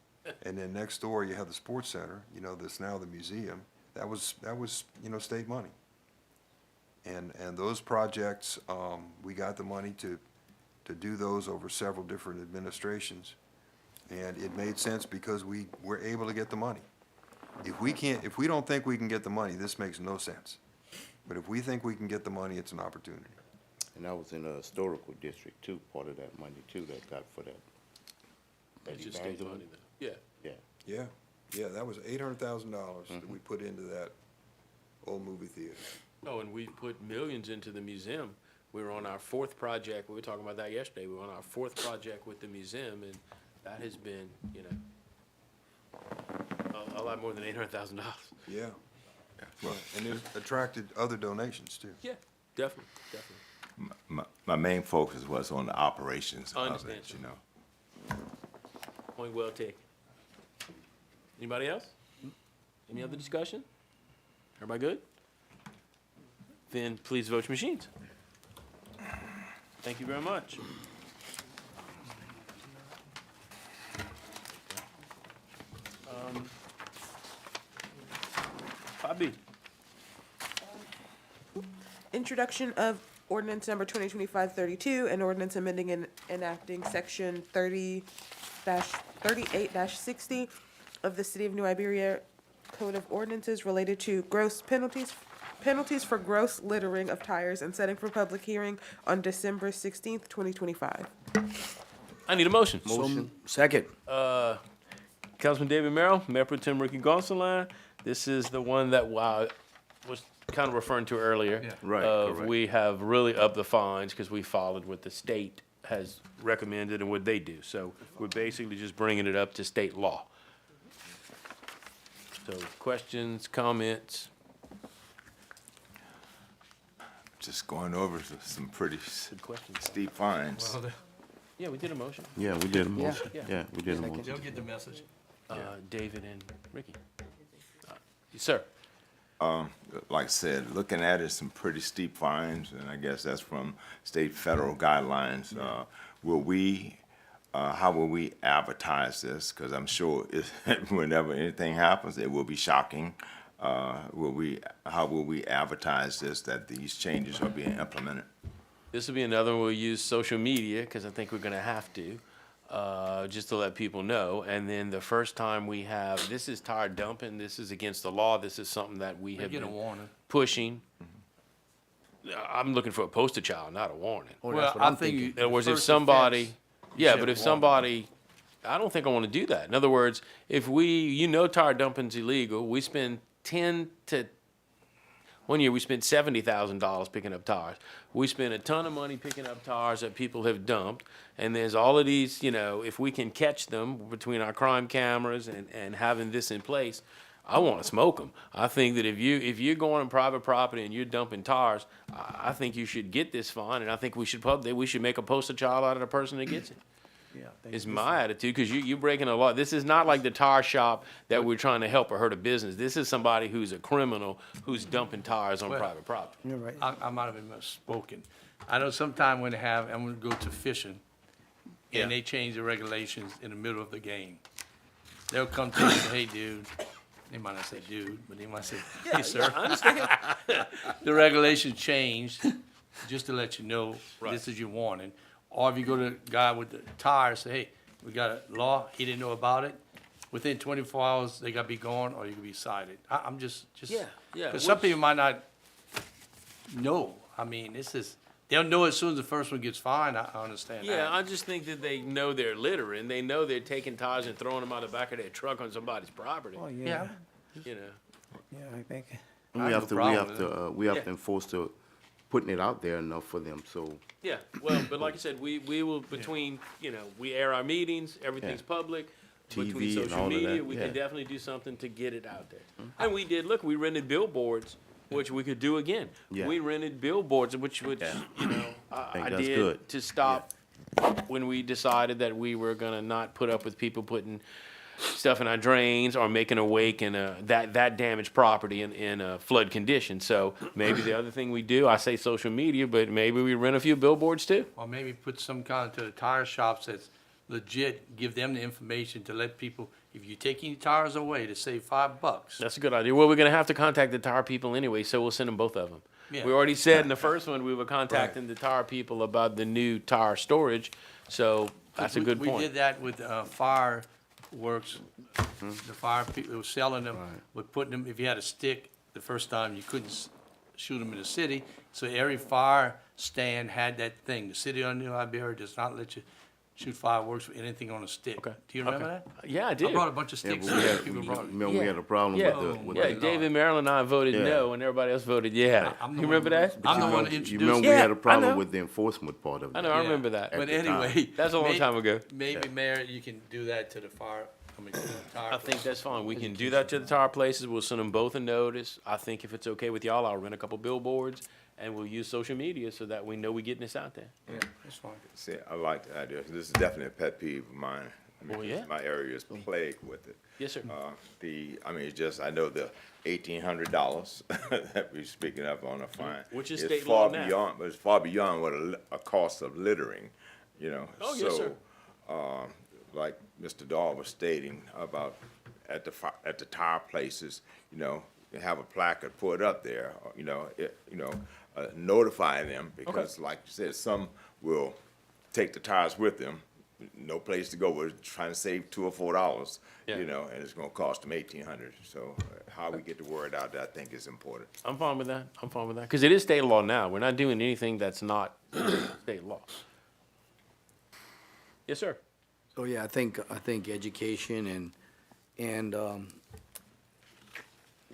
And then next door, you have the sports center, you know, that's now the museum. That was, you know, state money. And those projects, we got the money to do those over several different administrations. And it made sense because we were able to get the money. If we don't think we can get the money, this makes no sense. But if we think we can get the money, it's an opportunity. And that was in a historical district too, part of that money too, that got for that. It's just state money though. Yeah. Yeah. Yeah, that was $800,000 that we put into that old movie theater. Oh, and we put millions into the museum. We were on our fourth project. We were talking about that yesterday. We were on our fourth project with the museum, and that has been, you know, a lot more than $800,000. Yeah. Well, and it attracted other donations too. Yeah, definitely. My main focus was on the operations I of understand, it, sir. you know. Point well taken. Anybody else? Any other discussion? Everybody good? Then please vote your machines. Thank you very much. 5B. Introduction of ordinance number 2025-32, an ordinance amending and enacting section 38-60 of the City of New Iberia Code of Ordinances related to gross penalties for gross littering of tires and setting for public hearing on December 16th, 2025. I need a motion. Second. Councilman David Merrill, Mayor Pro Tem Ricky Gonsalas. This is the one that I was kind of referring to earlier. Yeah. Right, correct. We have really upped the fines because we followed what the state has recommended and what they do. So we're basically just bringing it up to state law. So questions, comments? Just going over some pretty Good questions. steep fines. Yeah, we did a motion. Yeah, we did a motion. Yeah. Yeah, we did a motion. They'll get the message. David and Ricky. Yes, sir. Like I said, looking at it, some pretty steep fines, and I guess that's from state, federal guidelines. How will we advertise this? Because I'm sure whenever anything happens, it will be shocking. How will we advertise this, that these changes are being implemented? This will be another one we'll use social media, because I think we're gonna have to, just to let people know. And then the first time we have, this is tire dumping, this is against the law, this is something that we They have get a been warning. pushing. I'm looking for a poster child, not a warning. Well, I think. In other words, if somebody, yeah, but if somebody, I don't think I wanna do that. In other words, if tire dumping's illegal, we spend one year we spent $70,000 picking up tires. We spent a ton of money picking up tires that people have dumped. And there's all of these, if we can catch them between our crime cameras and having this in place, I want to smoke them. I think that if you're going on private property and you're dumping tires, I think you should get this fine. And I think we should make a poster child out of the person that gets it. Yeah, I think Is my attitude, because you're breaking a law. This is not like the tire shop that we're trying to help or hurt a business. This is somebody who's a criminal who's dumping tires on Well, private property. You're right. I might have been misspoken. I know sometime when I'm gonna go to fishing, Yeah. and they change the regulations in the middle of the game. They'll come to you and say, hey, dude, they might not say dude, but they might say, hey, sir. I understand. The regulation changed, just to let you know, Right. this is your warning. Or if you go to the guy with the tires, say, hey, we got a law, he didn't know about it. Within 24 hours, they gotta be gone, or you can be cited. I'm just. Yeah. Because some people might not know. I mean, they'll know as soon as the first one gets fined, I understand that. Yeah, I just think that they know they're littering. They know they're taking tires and throwing them out the back of their truck on somebody's property. Oh, Yeah, yeah, You know. I think. We I have have to, no we have Yeah. to enforce putting it out there enough for them, so. Yeah, well, but like I said, we will, we air our meetings, everything's public. Between TV and social all of media, that, we yeah. can definitely do something to get it out there. And we did, we rented billboards, which we could do again. Yeah. We rented billboards, which I think that's did good. to stop when we decided that we were gonna not put up with people putting stuff in our drains or making a wake in that damaged property in a flood condition. So maybe the other thing we do, I say social media, but maybe we rent a few billboards too. or maybe put some kind to the tire shops that's legit give them the information to let people, if you take any tires away, to save $5. That's a good idea. Well, we're gonna have to contact the tire people anyway, so we'll send them both of them. Yeah. We already said in the first one, we were contacting the tire people about the new tire storage, so that's a good We point. did that with fireworks. The fire people were selling them, but putting them, if you had a stick, the first time you couldn't shoot them in the city. So every fire stand had that thing. The city of New Iberia does not let you shoot fireworks with anything on a stick. Okay. Do you remember Okay. that? Yeah, I I did. brought a bunch of Yeah, sticks. but we had, People brought it. remember we had a problem Yeah, with yeah, the. David, Marilyn and I voted Yeah. no, and everybody else voted yeah. I'm the You one remember who- that? I'm the one that You introduced remember it. we had a I know. problem with the enforcement part of it. I know, I Yeah. remember that. But the time. anyway. That's a long may- time ago. Maybe, Mayor, you can do that to the fire, to the tire. I think that's fine. We can do that to the tire places. We'll send them both a notice. I think if it's okay with y'all, I'll rent a couple billboards and we'll use social media so that we know we're getting this out there. Yeah, that's fine. See, I like the idea. This is definitely a pet peeve of mine. Well, yeah. My area is plagued with it. Yes, sir. I mean, it's just, I know the $1,800 that we're speaking of on a fine. Which is is state far law now. beyond, but it's far beyond what a cost of littering, you know? Oh, yes, sir. So, like Mr. Dahl was stating about at the tire places, you know, you have a placard put up there, notify them, because like you said, some will take the tires with them, no place to go, we're trying to save $2 or $4, Yeah. you know, and it's gonna cost them $1,800. So how we get the word out, I think is important. I'm fine with that. I'm fine with that. Because it is state law now. We're not doing anything that's not state law. Yes, sir. So, yeah, I think education and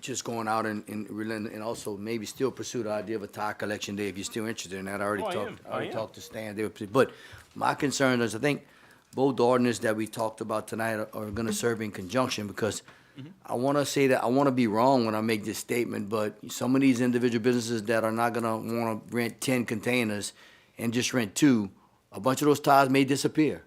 just going out and also maybe still pursue the idea of a tire collection day if you're still interested in that. I already Oh, I talked, am. I already I am. talked to Stan there. But my concern is, I think both ordinances that we talked about tonight are gonna serve in conjunction, because Mm-hmm. I wanna say that, I wanna be wrong when I make this statement, but some of these individual businesses that are not gonna wanna rent 10 containers and just rent 2, a bunch of those tires may disappear.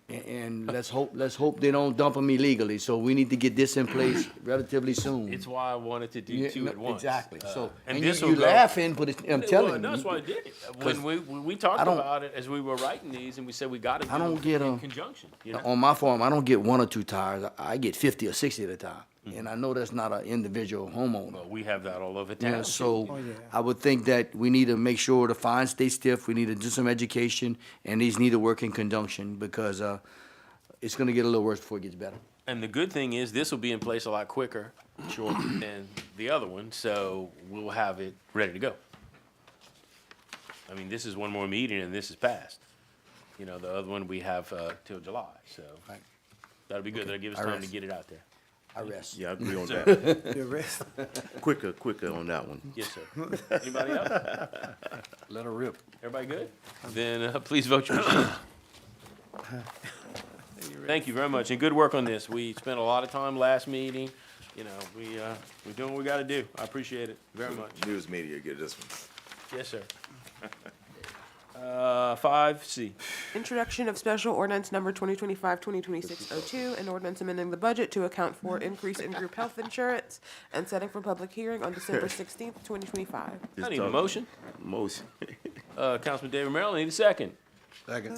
And let's hope they don't dump them illegally. So we need to get this in place relatively soon. It's why I wanted to do Yeah, two at once. Exactly. So, and and this you will go- laughing, but I'm telling Well, you. that's why I did it. When we talked I don't- about it as we were writing these, and we said we got to do I don't it get in a- conjunction. You know? On my farm, I don't get 1 or 2 tires. I get 50 or 60 at a time. Mm-hmm. And I know that's not an individual homeowner. Well, we have that all over town. Yeah, so Oh, yeah. I would think that we need to make sure the fines stay stiff. We need to do some education, and these need to work in conjunction, because it's gonna get a little worse before it gets better. And the good thing is, this will be in place a lot quicker, shorter than the other one, so we'll have it ready to go. I mean, this is one more meeting and this is passed. You know, the other one we have till July, so Right. that'll be good. That'll give us I time to rest. get it out there. I rest. Yeah, I agree on that. The rest. Quicker on that one. Yes, sir. Anybody else? Let her rip. Everybody good? Then please vote your machine. Thank you very much, and good work on this. We spent a lot of time last meeting. You know, we're doing what we gotta do. I appreciate it very much. News media get this one. Yes, sir. 5C. Introduction of special ordinance number 2025-2026-02, an ordinance amending the budget to account for increase in group health insurance and setting for public hearing on December 16th, 2025. I need a motion. Motion. Councilman David Merrill, need a second. Second.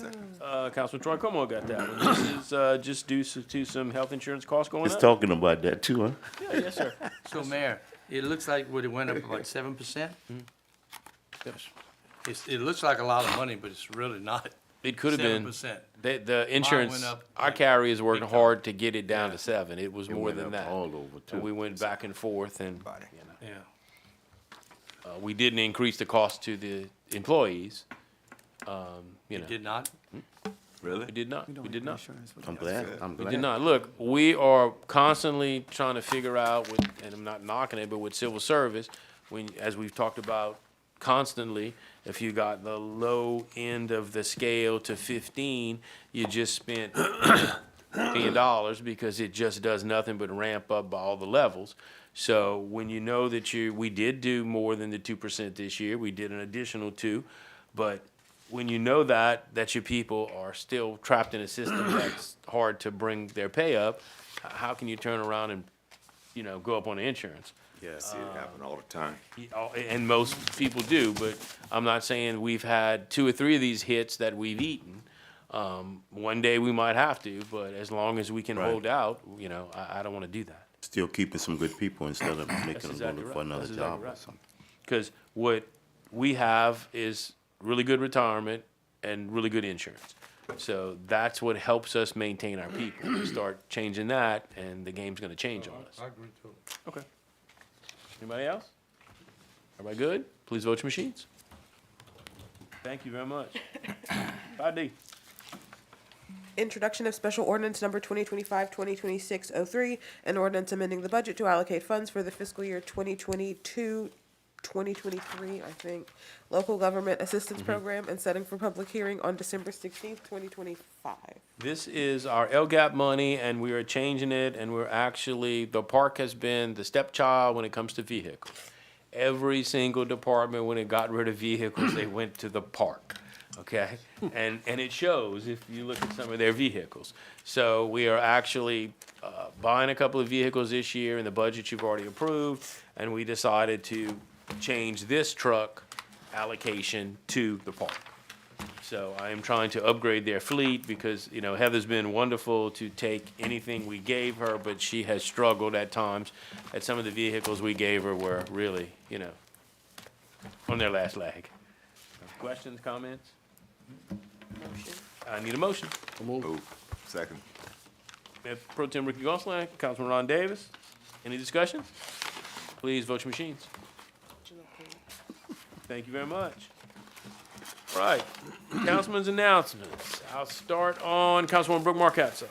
Councilman Troy Como got that one. This is just due to some health insurance costs going It's up. talking about that too, huh? Yeah, yes, sir. So, Mayor, it looks like it went up like 7%? It looks like a lot of money, but it's really not. It could have been. 7%. The insurance, went up our like carrier is working big time. hard to get it down to 7. It was It more went than up that. all over too. And we went back and forth, and Yeah. we didn't increase the cost to the employees. You know, Did not? we did not. We did not. I'm glad. I'm We glad. did not. Look, we are constantly trying to figure out, and I'm not knocking it, but with civil service, as we've talked about constantly, if you got the low end of the scale to 15, you just spent $1 million, because it just does nothing but ramp up by all the levels. So when you know that we did do more than the 2% this year, we did an additional 2, but when you know that your people are still trapped in a system that's hard to bring their pay up, how can you turn around and, go up on the insurance? Yeah, I see it happen all the time. And most people do, but I'm not saying we've had 2 or 3 of these hits that we've eaten. One day we might have to, but as long as we can Right. hold out, you know, I don't want to do that. Still keeping some good people instead of making them exactly go look for right. another That's exactly job or right. something. Because what we have is really good retirement and really good insurance. So that's what helps us maintain our people. We start changing that, and the game's going to change on us. I agree too. Okay. Anybody else? Everybody good? Please vote your machines. Thank you very much. 5D. Introduction of special ordinance number 2025-2026-03, an ordinance amending the budget to allocate funds for the fiscal year 2022, 2023, I think, local government assistance program, and setting for public hearing on December 16th, 2025. This is our LGAP money, and we are changing it, and we're actually, the park has been the stepchild when it comes to vehicles. Every single department, when it got rid of vehicles, they went to the park, okay? And it shows if you look at some of their vehicles. So we are actually buying a couple of vehicles this year in the budget you've already approved, and we decided to change this truck allocation to the park. So I am trying to upgrade their fleet because, you know, Heather's been wonderful to take anything we gave her, but she has struggled at times. At some of the vehicles we gave her were really, you know, on their last leg. Questions, comments? I need a motion. Move. Second. Mayor Pro Tem Ricky Gonsalas, Councilman Ron Davis. Any discussion? Please vote your machines. Thank you very much. All right, Councilman's announcements. I'll start on Councilwoman Brooke Marquette.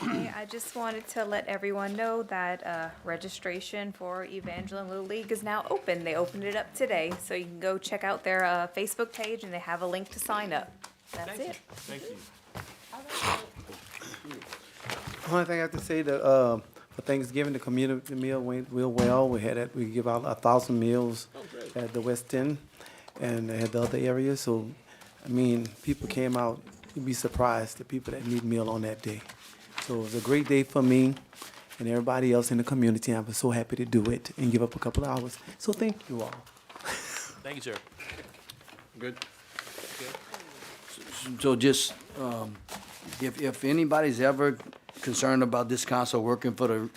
Okay, I just wanted to let everyone know that registration for Evangeline Little League is now open. They opened it up today, so you can go check out their Facebook page, and they have a link to sign up. That's it. Thank you. Only thing I have to say, for Thanksgiving, the community meal went real well. We give out 1,000 meals at the West End and at the other areas. So, I mean, people came out. You'd be surprised, the people that need meal on that day. So it was a great day for me and everybody else in the community. I was so happy to do it and give up a couple of hours. So thank you all. Thank you, sir. Good. So just, if anybody's ever concerned about this council working for the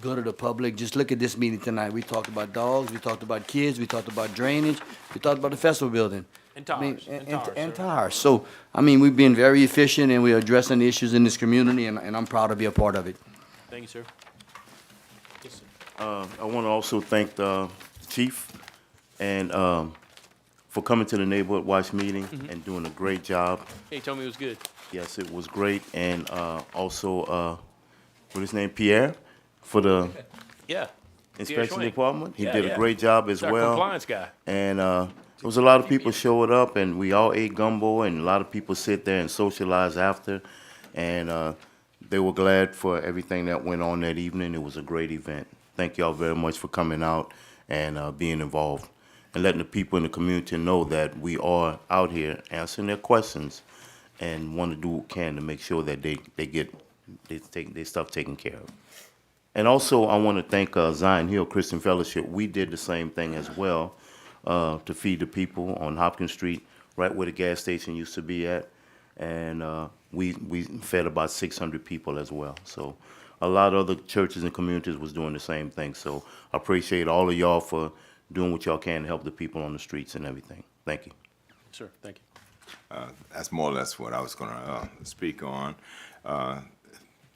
good of the public, just look at this meeting tonight. We talked about dogs, we talked about kids, we talked about drainage, we talked about the festival building. And I mean, tires, and sir. tires. So, I mean, we've been very efficient and we're addressing the issues in this community, and I'm proud to be a part of it. Thank you, sir. Yes, sir. I want to also thank the chief and for coming to the neighborhood watch meeting and doing a great job. He told me it was good. Yes, it was great. And also, what his name, Pierre, for the Yeah. inspection Schwenk. department. He Yeah, did yeah. a great job as He's our well. compliance guy. And there was a lot of people showed up, and we all ate gumbo, and a lot of people sit there and socialize after. And they were glad for everything that went on that evening. It was a great event. Thank y'all very much for coming out and being involved and letting the people in the community know that we are out here answering their questions and want to do what we can to make sure that they get their stuff taken care of. And also, I want to thank Zion Hill Christian Fellowship. We did the same thing as well to feed the people on Hopkins Street, right where the gas station used to be at. And we fed about 600 people as well. So a lot of other churches and communities was doing the same thing. So I appreciate all of y'all for doing what y'all can to help the people on the streets and everything. Thank you. Sir, thank you. That's more or less what I was going to speak on.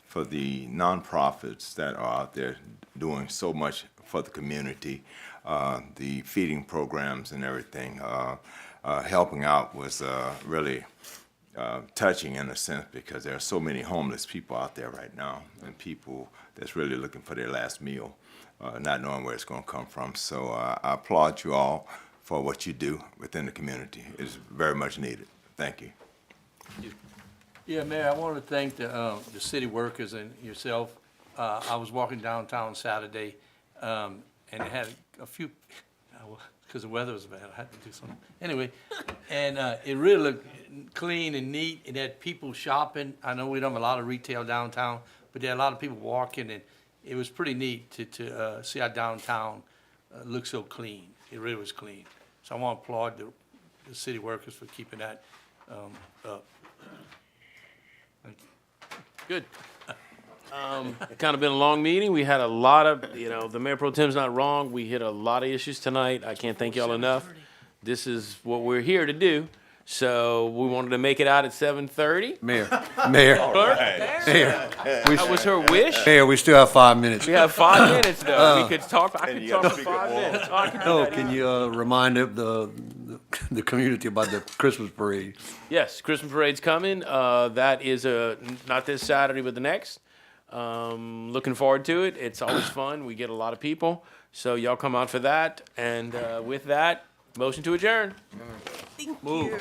For the nonprofits that are out there doing so much for the community, the feeding programs and everything, helping out was really touching in a sense, because there are so many homeless people out there right now, and people that's really looking for their last meal, not knowing where it's going to come from. So I applaud you all for what you do within the community. It's very much needed. Thank you. Yeah, Mayor, I want to thank the city workers and yourself. I was walking downtown Saturday, and it had a few, because the weather was bad, I had to do something. Anyway, and it really looked clean and neat. It had people shopping. I know we don't have a lot of retail downtown, but there are a lot of people walking, and it was pretty neat to see our downtown look so clean. It really was clean. So I want to applaud the city workers for keeping that up. Good. Kind of been a long meeting. We had a lot of, the Mayor Pro Tem's not wrong. We hit a lot of issues tonight. I can't thank y'all enough. This is what we're here to do. So we wanted to make it out at 7:30. Mayor, That was her wish. Mayor, we still have 5 minutes. We have 5 minutes though. We could talk. I And could you talk gotta for speak up 5 more. minutes. Oh, I could do No, that. can you remind the community about the Christmas parade? Yes, Christmas parade's coming. That is not this Saturday, but the next. Looking forward to it. It's always fun. We get a lot of people. So y'all come out for that. And with that, motion to adjourn. Thank you.